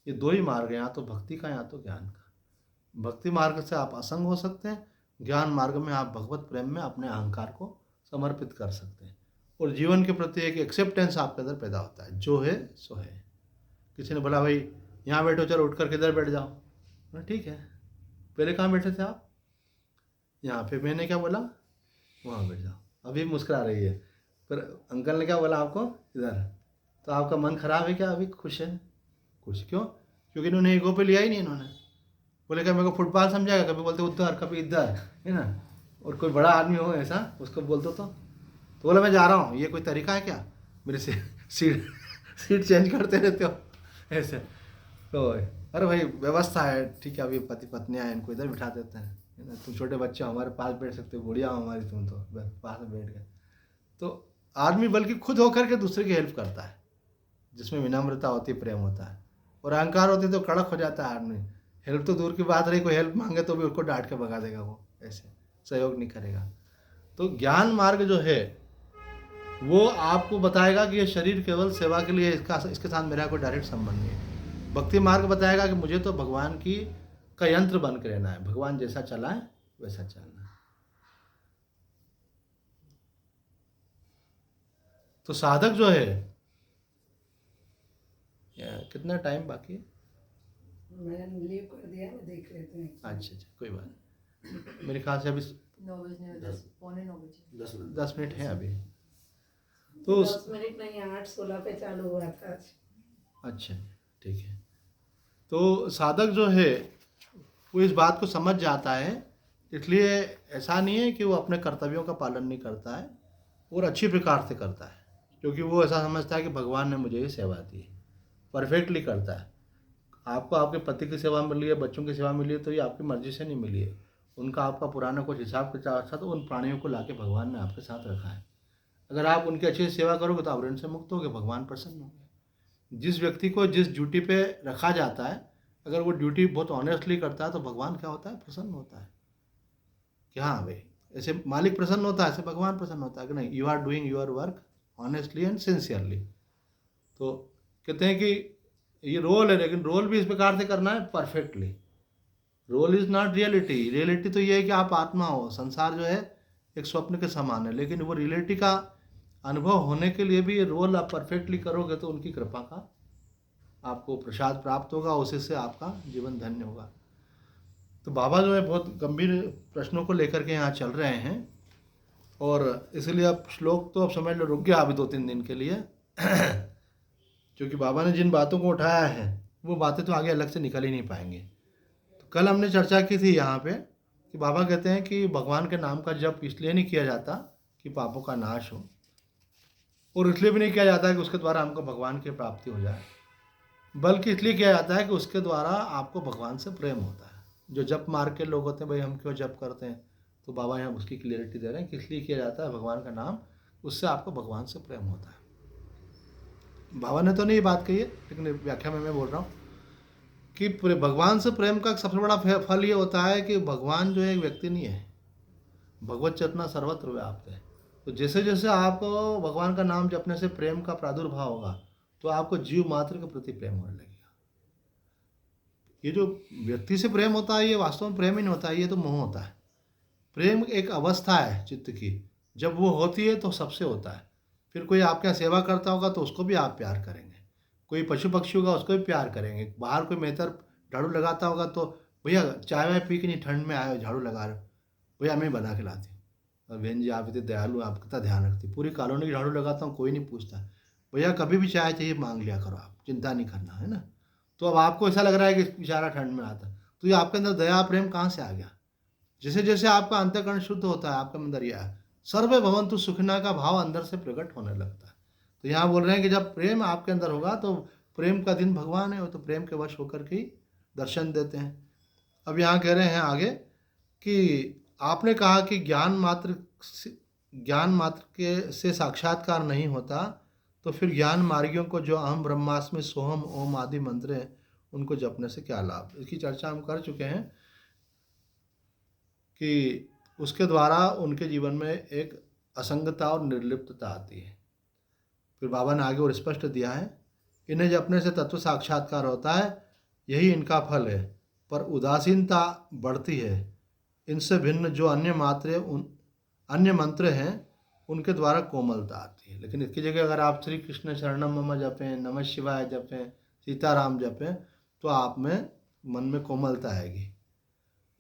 ये दो ही मार्ग हैं, या तो भक्ति का या तो ज्ञान का। भक्ति मार्ग से आप असंग हो सकते हैं, ज्ञान मार्ग में आप भगवत प्रेम में अपने अहंकार को समर्पित कर सकते हैं, और जीवन के प्रति एक एक्सेप्टेंस आपके अंदर पैदा होता है, जो है सो है। किसी ने बोला भाई यहाँ बैठो, चलो उठ कर किधर बैठ जाओ, बोला ठीक है, पहले कहाँ बैठे थे आप? यहाँ पे। मैंने क्या बोला? वहाँ बैठ जाओ। अभी मुस्कुरा रही है, पर अंकल ने क्या बोला आपको? इधर। तो आपका मन खराब है क्या? अभी खुश है? खुश क्यों? क्योंकि इन्होंने ईगो पे लिया ही नहीं। इन्होंने बोले क्या मेरे को फुटबॉल समझाएगा, कभी बोलते उधर कभी इधर, है ना। और कोई बड़ा आदमी हो ऐसा, उसको बोल दो तो बोला मैं जा रहा हूँ। ये कोई तरीका है क्या? मेरे से सीट चेंज करते रहते हो ऐसे। तो अरे भाई व्यवस्था है, ठीक है, अभी पति पत्नियाँ हैं, इनको इधर बिठा देते हैं, है ना। तुम छोटे बच्चे हो, हमारे पास बैठ सकते हो, बुढ़िया हो हमारी, तुम तो बस पास में बैठ गए। तो आदमी बल्कि खुद होकर के दूसरे की हेल्प करता है, जिसमें विनम्रता होती है, प्रेम होता है। और अहंकार होती है तो कड़क हो जाता है आदमी। हेल्प तो दूर की बात रही, कोई हेल्प मांगे तो भी उसको डांट के भगा देगा, वो ऐसे सहयोग नहीं करेगा। तो ज्ञान मार्ग जो है वो आपको बताएगा कि ये शरीर केवल सेवा के लिए, इसके साथ मेरा कोई डायरेक्ट संबंध नहीं है। भक्ति मार्ग बताएगा कि मुझे तो भगवान की का यंत्र बन के रहना है, भगवान जैसा चलाए वैसा चलना है। तो साधक जो है, कितना टाइम बाकी है? मैंने लीव कर दिया, देख लेते हैं। अच्छा, कोई बात नहीं। मेरे ख्याल से अभी 9 बजने, 10 बजे 10 मिनट है अभी। तो 10 मिनट नहीं, 8:16 पे चालू हुआ था आज। अच्छा, ठीक है। तो साधक जो है वो इस बात को समझ जाता है, इसलिए ऐसा नहीं है कि वो अपने कर्तव्यों का पालन नहीं करता है, और अच्छी प्रकार से करता है, क्योंकि वो ऐसा समझता है कि भगवान ने मुझे ये सेवा दी, परफेक्टली करता है। आपको आपके पति की सेवा मिली है, बच्चों की सेवा मिली है, तो ये आपकी मर्जी से नहीं मिली है, उनका आपका पुराना कुछ हिसाब किताब था, तो उन प्राणियों को लाके भगवान ने आपके साथ रखा है। अगर आप उनकी अच्छी सेवा करोगे तो आप ऋण से मुक्त होगे, भगवान प्रसन्न होंगे। जिस व्यक्ति को जिस ड्यूटी पे रखा जाता है, अगर वो ड्यूटी बहुत ऑनेस्टली करता है तो भगवान क्या होता है? प्रसन्न होता है कि हाँ भाई, ऐसे मालिक प्रसन्न होता है, ऐसे भगवान प्रसन्न होता है कि नहीं, you are doing your work honestly and sincerely. तो कहते हैं कि ये रोल है, लेकिन रोल भी इस प्रकार से करना है perfectly. Role is not reality. Reality तो ये है कि आप आत्मा हो, संसार जो है एक स्वप्न के समान है, लेकिन वो रियलिटी का अनुभव होने के लिए भी ये रोल आप परफेक्टली करोगे तो उनकी कृपा का आपको प्रसाद प्राप्त होगा, उसी से आपका जीवन धन्य होगा। तो बाबा जो है बहुत गंभीर प्रश्नों को लेकर के यहाँ चल रहे हैं, और इसलिए अब श्लोक तो अब समझ लो रुक गया अभी 2-3 दिन के लिए क्योंकि बाबा ने जिन बातों को उठाया है वो बातें तो आगे अलग से निकल ही नहीं पाएंगे। तो कल हमने चर्चा की थी यहाँ पे कि बाबा कहते हैं कि भगवान के नाम का जप इसलिए नहीं किया जाता कि पापों का नाश हो, और इसलिए भी नहीं किया जाता है कि उसके द्वारा हमको भगवान की प्राप्ति हो जाए, बल्कि इसलिए किया जाता है कि उसके द्वारा आपको भगवान से प्रेम होता है। जो जप मार्ग के लोग होते हैं, भाई हम क्यों जप करते हैं, तो बाबा यहाँ उसकी क्लियरिटी दे रहे हैं कि इसलिए किया जाता है भगवान का नाम, उससे आपको भगवान से प्रेम होता है। बाबा ने तो नहीं ये बात कही है, लेकिन व्याख्या में मैं बोल रहा हूँ कि भगवान से प्रेम का सबसे बड़ा फल ये होता है कि भगवान जो है एक व्यक्ति नहीं है, भगवत चेतना सर्वत्र व्याप्त है। तो जैसे जैसे आपको भगवान का नाम जपने से प्रेम का प्रादुर्भाव होगा तो आपको जीव मात्र के प्रति प्रेम होने लगेगा। ये जो व्यक्ति से प्रेम होता है ये वास्तव में प्रेम ही नहीं होता है, ये तो मोह होता है। प्रेम एक अवस्था है चित्त की, जब वो होती है तो सबसे होता है। फिर कोई आपके यहाँ सेवा करता होगा तो उसको भी आप प्यार करेंगे, कोई पशु पक्षी होगा उसको भी प्यार करेंगे, बाहर कोई मेहतर झाड़ू लगाता होगा तो भैया चाय वाय पी के नहीं ठंड में आए हो झाड़ू लगा रहे हो, भैया मैं बना के लाती हूँ, और बहन जी आप इतने दयालु, आप कितना ध्यान रखती, पूरी कॉलोनी की झाड़ू लगाता हूँ कोई नहीं पूछता, भैया कभी भी चाय चाहिए मांग लिया करो, आप चिंता नहीं करना, है ना। तो अब आपको ऐसा लग रहा है कि बेचारा ठंड में आता, तो ये आपके अंदर दया प्रेम कहाँ से आ गया? जैसे जैसे आपका अंतःकरण शुद्ध होता है आपके अंदर यह सर्वे भवन्तु सुखिनः का भाव अंदर से प्रकट होने लगता है। तो यहाँ बोल रहे हैं कि जब प्रेम आपके अंदर होगा तो प्रेम का दिन भगवान है, वो तो प्रेम के वश होकर के ही दर्शन देते हैं। अब यहाँ कह रहे हैं आगे कि आपने कहा कि ज्ञान मात्र के से साक्षात्कार नहीं होता, तो फिर ज्ञान मार्गियों को जो अहम ब्रह्मास्मि सोहम ओम आदि मंत्र हैं उनको जपने से क्या लाभ। इसकी चर्चा हम कर चुके हैं कि उसके द्वारा उनके जीवन में एक असंगता और निर्लिप्तता आती है। फिर बाबा ने आगे और स्पष्ट दिया है, इन्हें जपने से तत्व साक्षात्कार होता है, यही इनका फल है, पर उदासीनता बढ़ती है। इनसे भिन्न जो अन्य मंत्र हैं उनके द्वारा कोमलता आती है। लेकिन इसकी जगह अगर आप श्री कृष्ण शरणम मम जपें, नमः शिवाय जपें, सीताराम जपें, तो आप में मन में कोमलता आएगी।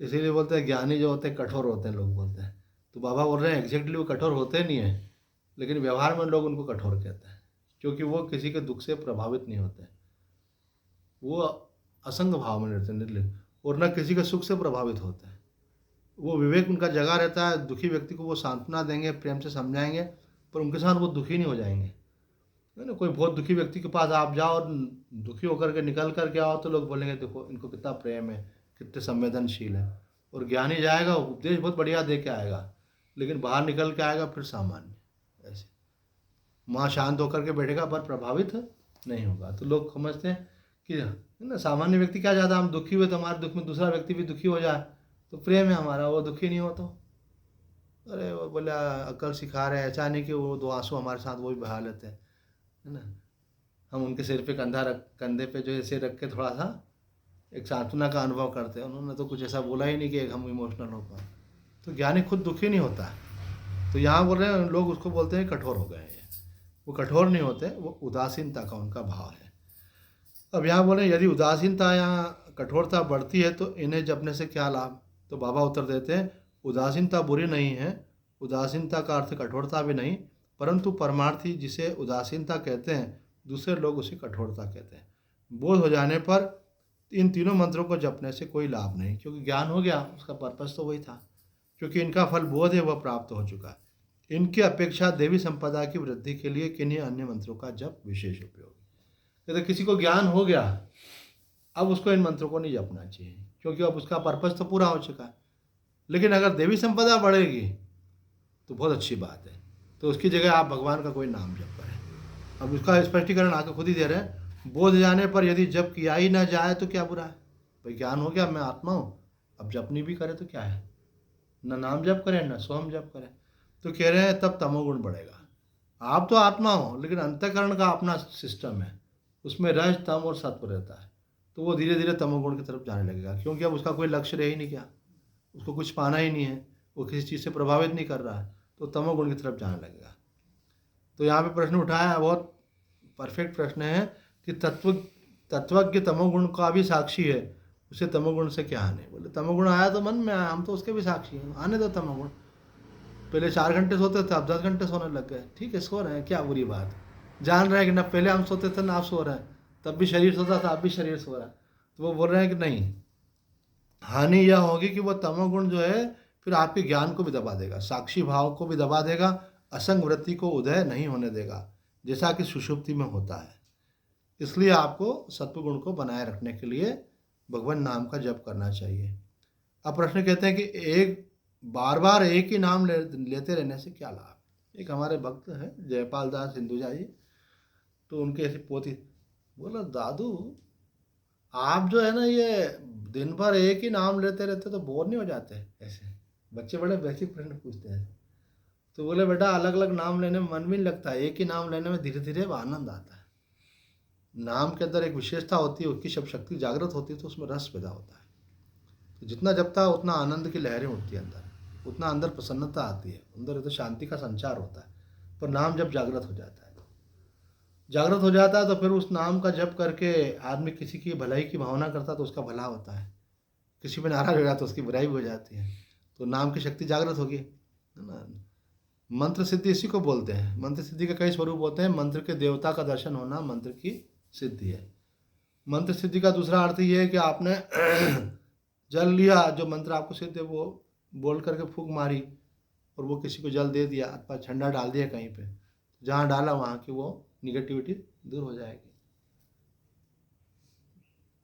इसीलिए बोलते हैं ज्ञानी जो होते हैं कठोर होते हैं, लोग बोलते हैं। तो बाबा बोल रहे हैं एग्जैक्टली वो कठोर होते नहीं हैं, लेकिन व्यवहार में लोग उनको कठोर कहते हैं, क्योंकि वो किसी के दुख से प्रभावित नहीं होते, वो असंग भाव में रहते हैं, निर्लिप्त, और न किसी के सुख से प्रभावित होते हैं। वो विवेक उनका जगा रहता है। दुखी व्यक्ति को वो सांत्वना देंगे, प्रेम से समझाएंगे, पर उनके साथ वो दुखी नहीं हो जाएंगे, है ना। कोई बहुत दुखी व्यक्ति के पास आप जाओ और दुखी होकर के निकल कर के आओ, तो लोग बोलेंगे देखो इनको कितना प्रेम है, कितने संवेदनशील है। और ज्ञानी जाएगा, उपदेश बहुत बढ़िया दे के आएगा, लेकिन बाहर निकल के आएगा फिर सामान्य ऐसे, माँ शांत होकर के बैठेगा पर प्रभावित नहीं होगा। तो लोग समझते हैं कि है ना, सामान्य व्यक्ति क्या चाहता है, हम दुखी हुए तो हमारे दुख में दूसरा व्यक्ति भी दुखी हो जाए, तो प्रेम है हमारा, वो दुखी नहीं हो तो अरे वो बोला अकल सिखा रहे हैं, ऐसा नहीं कि वो 2 आंसू हमारे साथ वो भी बहा लेते हैं, है ना। हम उनके सिर पे कंधे पे जो ऐसे रख के थोड़ा सा एक सांत्वना का अनुभव करते हैं। उन्होंने तो कुछ ऐसा बोला ही नहीं कि हम इमोशनल हो पाए। तो ज्ञानी खुद दुखी नहीं होता है। तो यहाँ बोल रहे हैं लोग उसको बोलते हैं कठोर हो गए हैं। वो कठोर नहीं होते, वो उदासीनता का उनका भाव है। अब यहाँ बोले यदि उदासीनता या कठोरता बढ़ती है तो इन्हें जपने से क्या लाभ। तो बाबा उत्तर देते हैं, उदासीनता बुरी नहीं है। उदासीनता का अर्थ कठोरता भी नहीं, परंतु परमार्थी जिसे उदासीनता कहते हैं, दूसरे लोग उसे कठोरता कहते हैं। बोध हो जाने पर इन तीनों मंत्रों को जपने से कोई लाभ नहीं, क्योंकि ज्ञान हो गया, उसका पर्पस तो वही था। क्योंकि इनका फल बोध है, वह प्राप्त हो चुका है। इनकी अपेक्षा देवी संपदा की वृद्धि के लिए किन्हीं अन्य मंत्रों का जप विशेष उपयोगी। यदि किसी को ज्ञान हो गया, अब उसको इन मंत्रों को नहीं जपना चाहिए, क्योंकि अब उसका पर्पस तो पूरा हो चुका है। लेकिन अगर देवी संपदा बढ़ेगी तो बहुत अच्छी बात है, तो उसकी जगह आप भगवान का कोई नाम जप करें। अब उसका स्पष्टीकरण आके खुद ही दे रहे हैं, बोध जाने पर यदि जप किया ही ना जाए तो क्या बुरा है। भाई ज्ञान हो गया, मैं आत्मा हूँ, अब जप नहीं भी करे तो क्या है, न नाम जप करें न सोहम जप करें। तो कह रहे हैं तब तमोगुण बढ़ेगा। आप तो आत्मा हो, लेकिन अंतःकरण का अपना सिस्टम है, उसमें रज तम और सत्व रहता है, तो वो धीरे धीरे तमोगुण की तरफ जाने लगेगा, क्योंकि अब उसका कोई लक्ष्य रह ही नहीं गया, उसको कुछ पाना ही नहीं है, वो किसी चीज़ से प्रभावित नहीं कर रहा है, तो तमोगुण की तरफ जाने लगेगा। तो यहाँ पे प्रश्न उठाया, बहुत परफेक्ट प्रश्न है कि तत्वज्ञ तमोगुण का भी साक्षी है, उसे तमोगुण से क्या आने। बोले तमोगुण आया तो मन में आया, हम तो उसके भी साक्षी हैं, आने दो तमोगुण। पहले 4 घंटे सोते थे, अब 10 घंटे सोने लग गए, ठीक है, सो रहे हैं, क्या बुरी बात। जान रहे हैं कि ना पहले हम सोते थे ना आप सो रहे हैं, तब भी शरीर सोता था, अब भी शरीर सो रहा है। तो वो बोल रहे हैं कि नहीं, हानि यह होगी कि वो तमोगुण जो है फिर आपके ज्ञान को भी दबा देगा, साक्षी भाव को भी दबा देगा, असंग वृत्ति को उदय नहीं होने देगा, जैसा कि सुषुप्ति में होता है। इसलिए आपको सत्वगुण को बनाए रखने के लिए भगवान नाम का जप करना चाहिए। अब प्रश्न कहते हैं कि एक बार बार एक ही नाम लेते रहने से क्या लाभ। एक हमारे भक्त हैं जयपाल दास हिंदुजा जी, तो उनके ऐसी पोती बोला, दादू आप जो है ना ये दिन भर एक ही नाम लेते रहते तो बोर नहीं हो जाते। ऐसे बच्चे बड़े बेसिक प्रश्न पूछते हैं। तो बोले बेटा अलग अलग नाम लेने में मन भी नहीं लगता है, एक ही नाम लेने में धीरे धीरे आनंद आता है। नाम के अंदर एक विशेषता होती है, उसकी सब शक्ति जागृत होती है, तो उसमें रस पैदा होता है। तो जितना जपता है उतना आनंद की लहरें उठती है अंदर, उतना अंदर प्रसन्नता आती है, अंदर तो शांति का संचार होता है। पर नाम जब जागृत हो जाता है, तो फिर उस नाम का जप करके आदमी किसी की भलाई की भावना करता है तो उसका भला होता है, किसी पे नाराज हो जाता तो उसकी बुराई भी हो जाती है। तो नाम की शक्ति जागृत होगी, है ना। मंत्र सिद्धि इसी को बोलते हैं। मंत्र सिद्धि के कई स्वरूप होते हैं। मंत्र के देवता का दर्शन होना मंत्र की सिद्धि है। मंत्र सिद्धि का दूसरा अर्थ ये है कि आपने जल लिया, जो मंत्र आपको सिद्ध है वो बोल करके फूंक मारी और वो किसी को जल दे दिया अथवा झंडा डाल दिया कहीं पे, जहाँ डाला वहाँ की वो निगेटिविटी दूर हो जाएगी।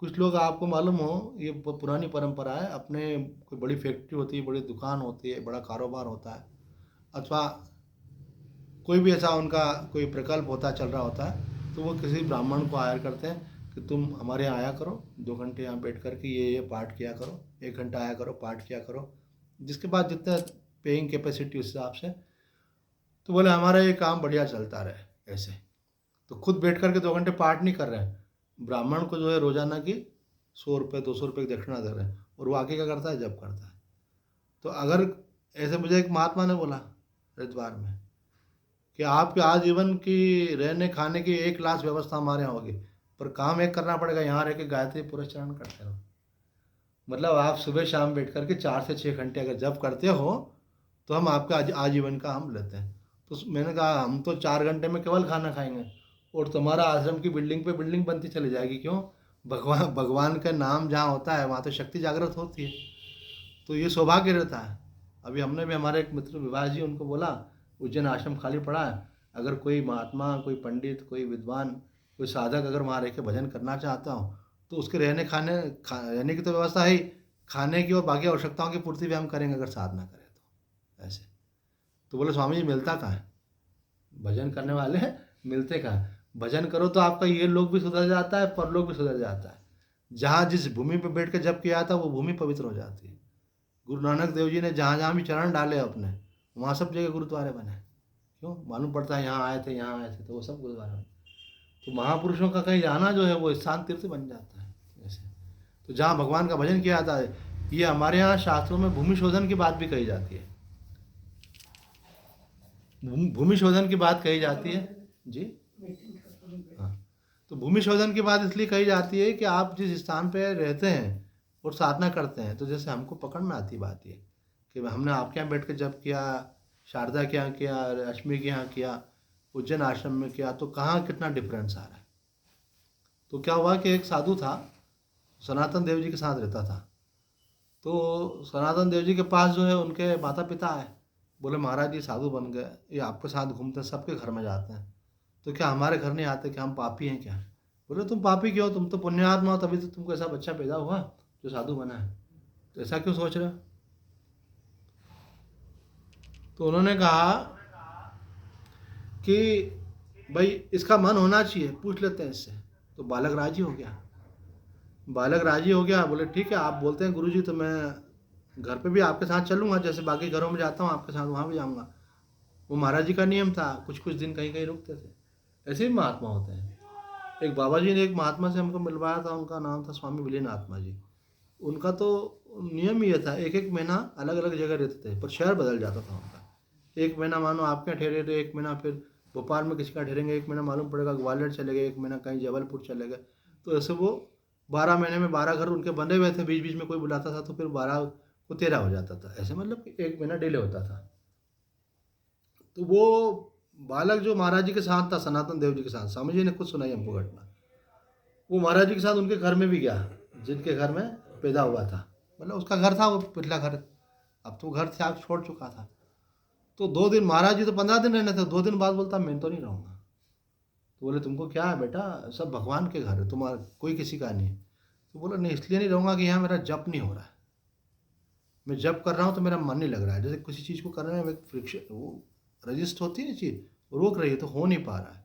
कुछ लोग आपको मालूम हो, ये पुरानी परंपरा है, अपने कोई बड़ी फैक्ट्री होती है, बड़ी दुकान होती है, बड़ा कारोबार होता है, अथवा कोई भी ऐसा उनका कोई प्रकल्प होता है, चल रहा होता है, तो वो किसी ब्राह्मण को हायर करते हैं कि तुम हमारे यहाँ आया करो, 2 घंटे यहाँ बैठ कर के ये पाठ किया करो, 1 घंटा आया करो, पाठ किया करो, जिसके बाद जितना पेइंग कैपेसिटी उस हिसाब से। तो बोले हमारा ये काम बढ़िया चलता रहे ऐसे। तो खुद बैठ कर के 2 घंटे पाठ नहीं कर रहे हैं, ब्राह्मण को जो है रोजाना की 100 रुपये 200 रुपये की दक्षिणा दे रहे हैं, और वो आगे क्या करता है, जब करता है। तो अगर ऐसे, मुझे एक महात्मा ने बोला हरिद्वार में कि आपके आजीवन की रहने खाने की 1 लाख व्यवस्था हमारे यहाँ होगी, पर काम एक करना पड़ेगा, यहाँ रह के गायत्री पुरस्चरण करते रहो। मतलब आप सुबह शाम बैठ करके 4 से 6 घंटे अगर जब करते हो तो हम आपका आजीवन का हम लेते हैं। तो मैंने कहा हम तो 4 घंटे में केवल खाना खाएंगे, और तुम्हारा आश्रम की बिल्डिंग पे बिल्डिंग बनती चली जाएगी। क्यों? भगवान भगवान का नाम जहाँ होता है वहाँ तो शक्ति जागृत होती है, तो ये सौभाग्य रहता है। अभी हमने भी, हमारे एक मित्र विभास जी, उनको बोला उज्जैन आश्रम खाली पड़ा है, अगर कोई महात्मा, कोई पंडित, कोई विद्वान, कोई साधक अगर वहाँ रह के भजन करना चाहता हो तो उसके रहने की तो व्यवस्था है ही, खाने की और बाकी आवश्यकताओं की पूर्ति भी हम करेंगे अगर साधना करें तो ऐसे। तो बोले स्वामी जी मिलता कहाँ है, भजन करने वाले हैं मिलते कहाँ है? भजन करो तो आपका ये लोग भी सुधर जाता है, परलोक भी सुधर जाता है। जहाँ जिस भूमि पर बैठ के जब किया था वो भूमि पवित्र हो जाती है। गुरु नानक देव जी ने जहाँ जहाँ भी चरण डाले अपने, वहाँ सब जगह गुरुद्वारे बने। क्यों? मालूम पड़ता है यहाँ आए थे, यहाँ आए थे, तो वो सब गुरुद्वारे बने। तो महापुरुषों का कहीं जाना जो है वो स्थान तीर्थ बन जाता है जैसे। तो जहाँ भगवान का भजन किया जाता है, ये हमारे यहाँ शास्त्रों में भूमि शोधन की बात भी कही जाती है। भूमि शोधन की बात कही जाती है जी। हाँ, तो भूमि शोधन की बात इसलिए कही जाती है कि आप जिस स्थान पे रहते हैं और साधना करते हैं, तो जैसे हमको पकड़ में आती बात ये कि हमने आपके यहाँ बैठ के जब किया, शारदा के यहाँ किया, रश्मि के यहाँ किया, उज्जैन आश्रम में किया, तो कहाँ कितना डिफरेंस आ रहा है। तो क्या हुआ कि एक साधु था, सनातन देव जी के साथ रहता था। तो सनातन देव जी के पास जो है उनके माता पिता है, बोले महाराज जी साधु बन गए, ये आपके साथ घूमते हैं, सबके घर में जाते हैं, तो क्या हमारे घर नहीं आते, क्या हम पापी हैं क्या? बोले तुम पापी क्यों, तुम तो पुण्यात्मा हो, तभी तो तुमको ऐसा बच्चा पैदा हुआ जो साधु बना है, तो ऐसा क्यों सोच रहे हो? तो उन्होंने कहा कि भाई इसका मन होना चाहिए, पूछ लेते हैं इससे। तो बालक राजी हो गया। बालक राजी हो गया, बोले ठीक है, आप बोलते हैं गुरुजी तो मैं घर पे भी आपके साथ चलूँगा, जैसे बाकी घरों में जाता हूँ आपके साथ वहाँ भी जाऊँगा। वो महाराज जी का नियम था, कुछ कुछ दिन कहीं कहीं रुकते थे। ऐसे भी महात्मा होते हैं। एक बाबा जी ने एक महात्मा से हमको मिलवाया था, उनका नाम था स्वामी विलीन आत्मा जी। उनका तो नियम ही था, 1-1 महीना अलग अलग जगह रहते थे, पर शहर बदल जाता था उनका। 1 महीना मानो आपके यहाँ ठहरे थे, 1 महीना फिर भोपाल में किसी का ठहरेंगे, 1 महीना मालूम पड़ेगा ग्वालियर चले गए, 1 महीना कहीं जबलपुर चले गए। तो ऐसे वो 12 महीने में 12 घर उनके बंधे हुए थे, बीच बीच में कोई बुलाता था तो फिर 12 को 13 हो जाता था, ऐसे मतलब 1 महीना डिले होता था। तो वो बालक जो महाराज जी के साथ था, सनातन देव जी के साथ, स्वामी जी ने खुद सुनाई हमको घटना, वो महाराज जी के साथ उनके घर में भी गया, जिनके घर में पैदा हुआ था, मतलब उसका घर था वो पिछला घर, अब तो घर त्याग छोड़ चुका था। तो 2 दिन, महाराज जी तो 15 दिन रहने थे, 2 दिन बाद बोलता मैं तो नहीं रहूँगा। तो बोले तुमको क्या है बेटा, सब भगवान के घर है, तुम्हारा कोई किसी का नहीं है। तो बोला नहीं, इसलिए नहीं रहूँगा कि यहाँ मेरा जप नहीं हो रहा है, मैं जप कर रहा हूँ तो मेरा मन नहीं लग रहा है। जैसे किसी चीज़ को करने में फ्रिक्शन, वो रजिस्ट होती है चीज़, रोक रही है, तो हो नहीं पा रहा है।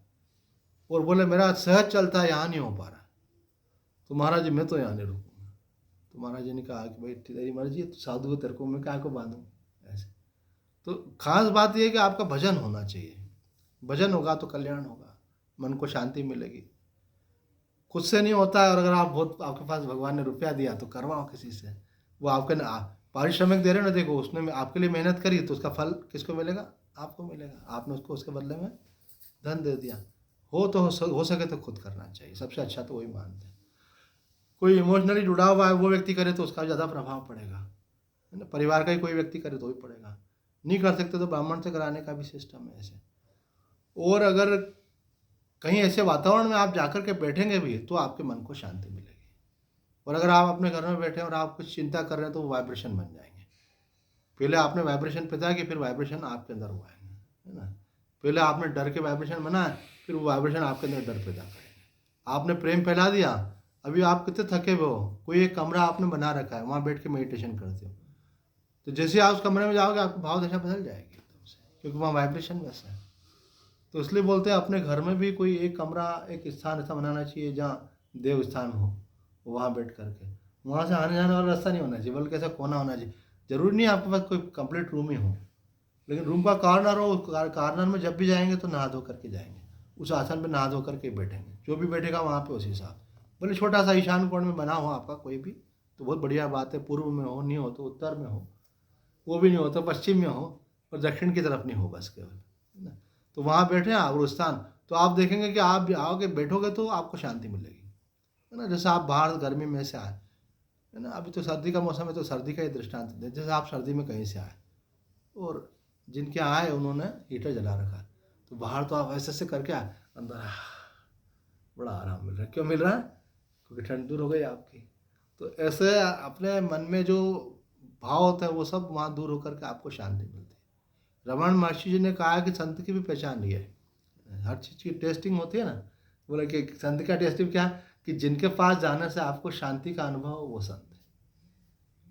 और बोले मेरा सहज चलता है, यहाँ नहीं हो पा रहा है। तो महाराज जी मैं तो यहाँ नहीं रुकूँगा। तो महाराज जी ने कहा कि भाई तेरी मर्जी है, तो साधु को तेरे को मैं क्या को बांधूँ ऐसे। तो खास बात यह है कि आपका भजन होना चाहिए, भजन होगा तो कल्याण होगा, मन को शांति मिलेगी। खुद से नहीं होता है, और अगर आप बहुत, आपके पास भगवान ने रुपया दिया तो करवाओ किसी से, वो आपके पारिश्रमिक दे रहे ना, देखो उसने आपके लिए मेहनत करी तो उसका फल किसको मिलेगा? आपको मिलेगा। आपने उसको उसके बदले में धन दे दिया। हो सके तो खुद करना चाहिए, सबसे अच्छा तो वही मानते हैं। कोई इमोशनली जुड़ा हुआ है वो व्यक्ति करे तो उसका ज़्यादा प्रभाव पड़ेगा, है ना। परिवार का ही कोई व्यक्ति करे तो ही पड़ेगा, नहीं कर सकते तो ब्राह्मण से कराने का भी सिस्टम है ऐसे। और अगर कहीं ऐसे वातावरण में आप जाकर के बैठेंगे भी तो आपके मन को शांति मिलेगी। और अगर आप अपने घर में बैठे और आप कुछ चिंता कर रहे हैं तो वो वाइब्रेशन बन जाएंगे। पहले आपने वाइब्रेशन पैदा की, फिर वाइब्रेशन आपके अंदर उगाएंगे, है ना। पहले आपने डर के वाइब्रेशन बनाए, फिर वो वाइब्रेशन आपके अंदर डर पैदा करेंगे। आपने प्रेम फैला दिया अभी आप कितने थके हुए हो, कोई एक कमरा आपने बना रखा है, वहाँ बैठ के मेडिटेशन करते हो, तो जैसे आप उस कमरे में जाओगे आपकी भाव दशा बदल जाएगी एकदम से, क्योंकि वहाँ वाइब्रेशन वैसा है। तो इसलिए बोलते हैं अपने घर में भी कोई एक कमरा, एक स्थान ऐसा बनाना चाहिए जहाँ देव स्थान हो, वहाँ बैठ करके वहाँ से आने जाने वाला रास्ता नहीं होना चाहिए, बल्कि ऐसा कोना होना चाहिए। जरूरी नहीं आपके पास कोई कंप्लीट रूम ही हो, लेकिन रूम का कॉर्नर हो, कॉर्नर में जब भी जाएंगे तो नहा धो करके जाएंगे, उस आसन पे नहा धो करके बैठेंगे, जो भी बैठेगा वहाँ पे उसी हिसाब। भले छोटा सा ईशान कोण में बना हो आपका कोई भी तो बहुत बढ़िया बात है, पूर्व में हो, नहीं हो तो उत्तर में हो, वो भी नहीं हो तो पश्चिम में हो, और दक्षिण की तरफ नहीं हो बस केवल, है ना। तो वहाँ बैठे आप और स्थान, तो आप देखेंगे कि आप भी आओगे बैठोगे तो आपको शांति मिलेगी, है ना। जैसे आप बाहर गर्मी में से आए, है ना, अभी तो सर्दी का मौसम है तो सर्दी का ही दृष्टांत दे, जैसे आप सर्दी में कहीं से आए और जिनके आए उन्होंने हीटर जला रखा, तो बाहर तो आप ऐसे करके आए, अंदर बड़ा आराम मिल रहा है। क्यों मिल रहा है? क्योंकि ठंड दूर हो गई आपकी। तो ऐसे अपने मन में जो भाव होता है वो सब वहाँ दूर होकर के आपको शांति मिलती है। रमन महर्षि जी ने कहा कि संत की भी पहचान ये है, हर चीज़ की टेस्टिंग होती है ना, बोला कि संत का टेस्टिंग क्या है कि जिनके पास जाने से आपको शांति का अनुभव हो वो संत है।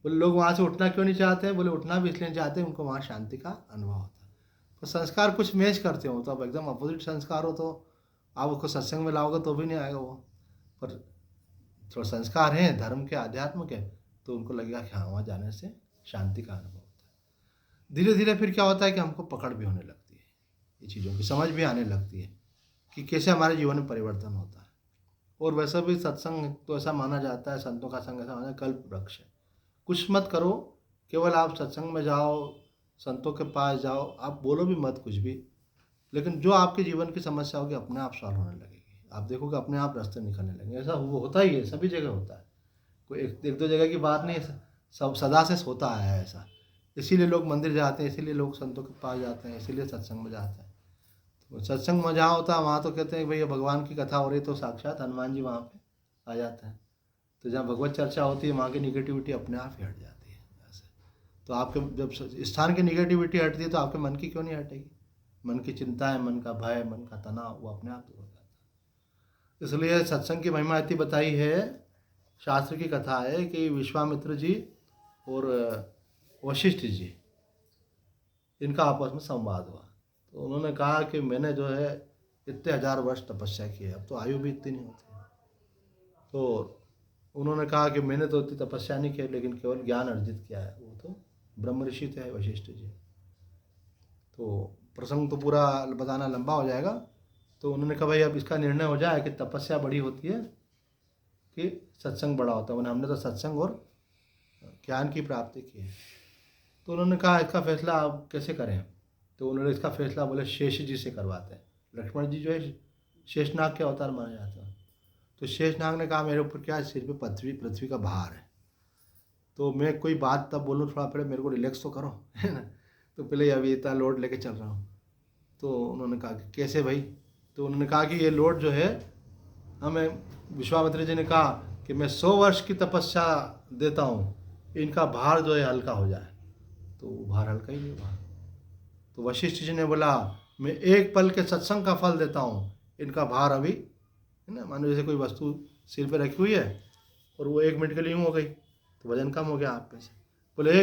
बोले लोग वहाँ से उठना क्यों नहीं चाहते हैं? बोले उठना भी इसलिए चाहते हैं उनको वहाँ शांति का अनुभव होता है। तो संस्कार कुछ मैच करते हो तो अब एकदम अपोजिट संस्कार हो तो आप उसको सत्संग में लाओगे तो भी नहीं आएगा वो, पर थोड़ा संस्कार हैं धर्म के आध्यात्म के तो उनको लगेगा कि हाँ वहाँ जाने से शांति का अनुभव होता है। धीरे धीरे फिर क्या होता है कि हमको पकड़ भी होने लगती है, ये चीज़ों की समझ भी आने लगती है कि कैसे हमारे जीवन में परिवर्तन होता है। और वैसे भी सत्संग तो ऐसा माना जाता है, संतों का संग ऐसा माना है कल्प वृक्ष है। कुछ मत करो, केवल आप सत्संग में जाओ, संतों के पास जाओ, आप बोलो भी मत कुछ भी, लेकिन जो आपके जीवन की समस्या होगी अपने आप सॉल्व होने लगेगी। आप देखोगे अपने आप रास्ते निकलने लगेंगे। ऐसा वो होता ही है, सभी जगह होता है, कोई एक दो जगह की बात नहीं है, सब सदा से होता है ऐसा। इसीलिए लोग मंदिर जाते हैं, इसीलिए लोग संतों के पास जाते हैं, इसीलिए सत्संग में जाते हैं। तो सत्संग में जहाँ होता है वहाँ तो कहते हैं भैया भगवान की कथा हो रही तो साक्षात हनुमान जी वहाँ पे आ जाते हैं। तो जहाँ भगवत चर्चा होती है वहाँ की निगेटिविटी अपने आप ही हट जाती है ऐसे। तो आपके जब स्थान की निगेटिविटी हटती है तो आपके मन की क्यों नहीं हटेगी? मन की चिंता है, मन का भय, मन का तनाव, वो अपने आप दूर हो जाता है। इसलिए सत्संग की महिमा इतनी बताई है, शास्त्र की कथा है कि विश्वामित्र जी और वशिष्ठ जी इनका आपस में संवाद हुआ। तो उन्होंने कहा कि मैंने जो है इतने 1000 वर्ष तपस्या की है, अब तो आयु भी इतनी नहीं होती। तो उन्होंने कहा कि मैंने तो इतनी तपस्या नहीं की, लेकिन केवल ज्ञान अर्जित किया है। वो तो ब्रह्म ऋषि थे वशिष्ठ जी। तो प्रसंग तो पूरा बताना लंबा हो जाएगा। तो उन्होंने कहा भाई अब इसका निर्णय हो जाए कि तपस्या बड़ी होती है कि सत्संग बड़ा होता है। हमने तो सत्संग और ज्ञान की प्राप्ति की है। तो उन्होंने कहा इसका फैसला आप कैसे करें? तो उन्होंने इसका फैसला बोले शेष जी से करवाते हैं। लक्ष्मण जी जो है शेषनाग के अवतार माने जाते हैं। तो शेषनाग ने कहा मेरे ऊपर क्या है, सिर पे पृथ्वी का भार है, तो मैं कोई बात तब बोलूँ थोड़ा पहले मेरे को रिलैक्स तो करो, है ना। तो पहले अभी इतना लोड लेके चल रहा हूँ। तो उन्होंने कहा कि कैसे भाई? तो उन्होंने कहा कि ये लोड जो है हमें, विश्वामित्र जी ने कहा कि मैं 100 वर्ष की तपस्या देता हूँ, इनका भार जो है हल्का हो जाए। तो भार हल्का ही नहीं हुआ। तो वशिष्ठ जी ने बोला मैं 1 पल के सत्संग का फल देता हूँ, इनका भार अभी, है ना, मानो जैसे कोई वस्तु सिर पे रखी हुई है और वो 1 मिनट के लिए यूँ हो गई तो वजन कम हो गया आप में से। बोले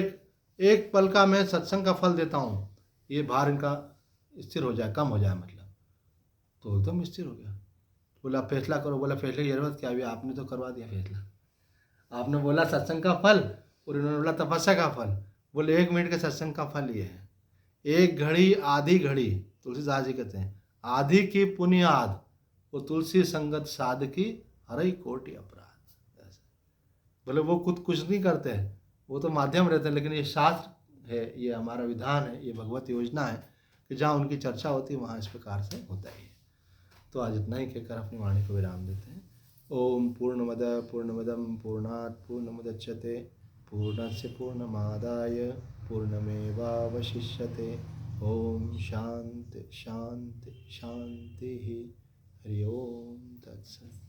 एक पल का मैं सत्संग का फल देता हूँ, ये भार इनका स्थिर हो जाए, कम हो जाए मतलब। तो एकदम स्थिर हो गया। बोला फैसला करो। बोला फैसले की जरूरत क्या, अभी आपने तो करवा दिया फैसला। आपने बोला सत्संग का फल और इन्होंने बोला तपस्या का फल। बोले 1 मिनट के सत्संग का फल ये है, 1 घड़ी आधी घड़ी, तुलसीदास जी कहते हैं आधी की पुण्याद, वो तुलसी संगत साध की हरई कोटि अपराध। ऐसे बोले वो खुद कुछ नहीं करते हैं, वो तो माध्यम रहते हैं, लेकिन ये शास्त्र है, ये हमारा विधान है, ये भगवत योजना है कि जहाँ उनकी चर्चा होती है वहाँ इस प्रकार से होता ही है। तो आज इतना ही कहकर अपनी वाणी को विराम देते हैं। ओम पूर्णमद पूर्णमदम पूर्णात् पूर्णमुदच्यते पूर्णस्य पूर्णमादाय पूर्णमेवावशिष्यते। ओम शांति शांति शांति। हरि ओम तत्सत्।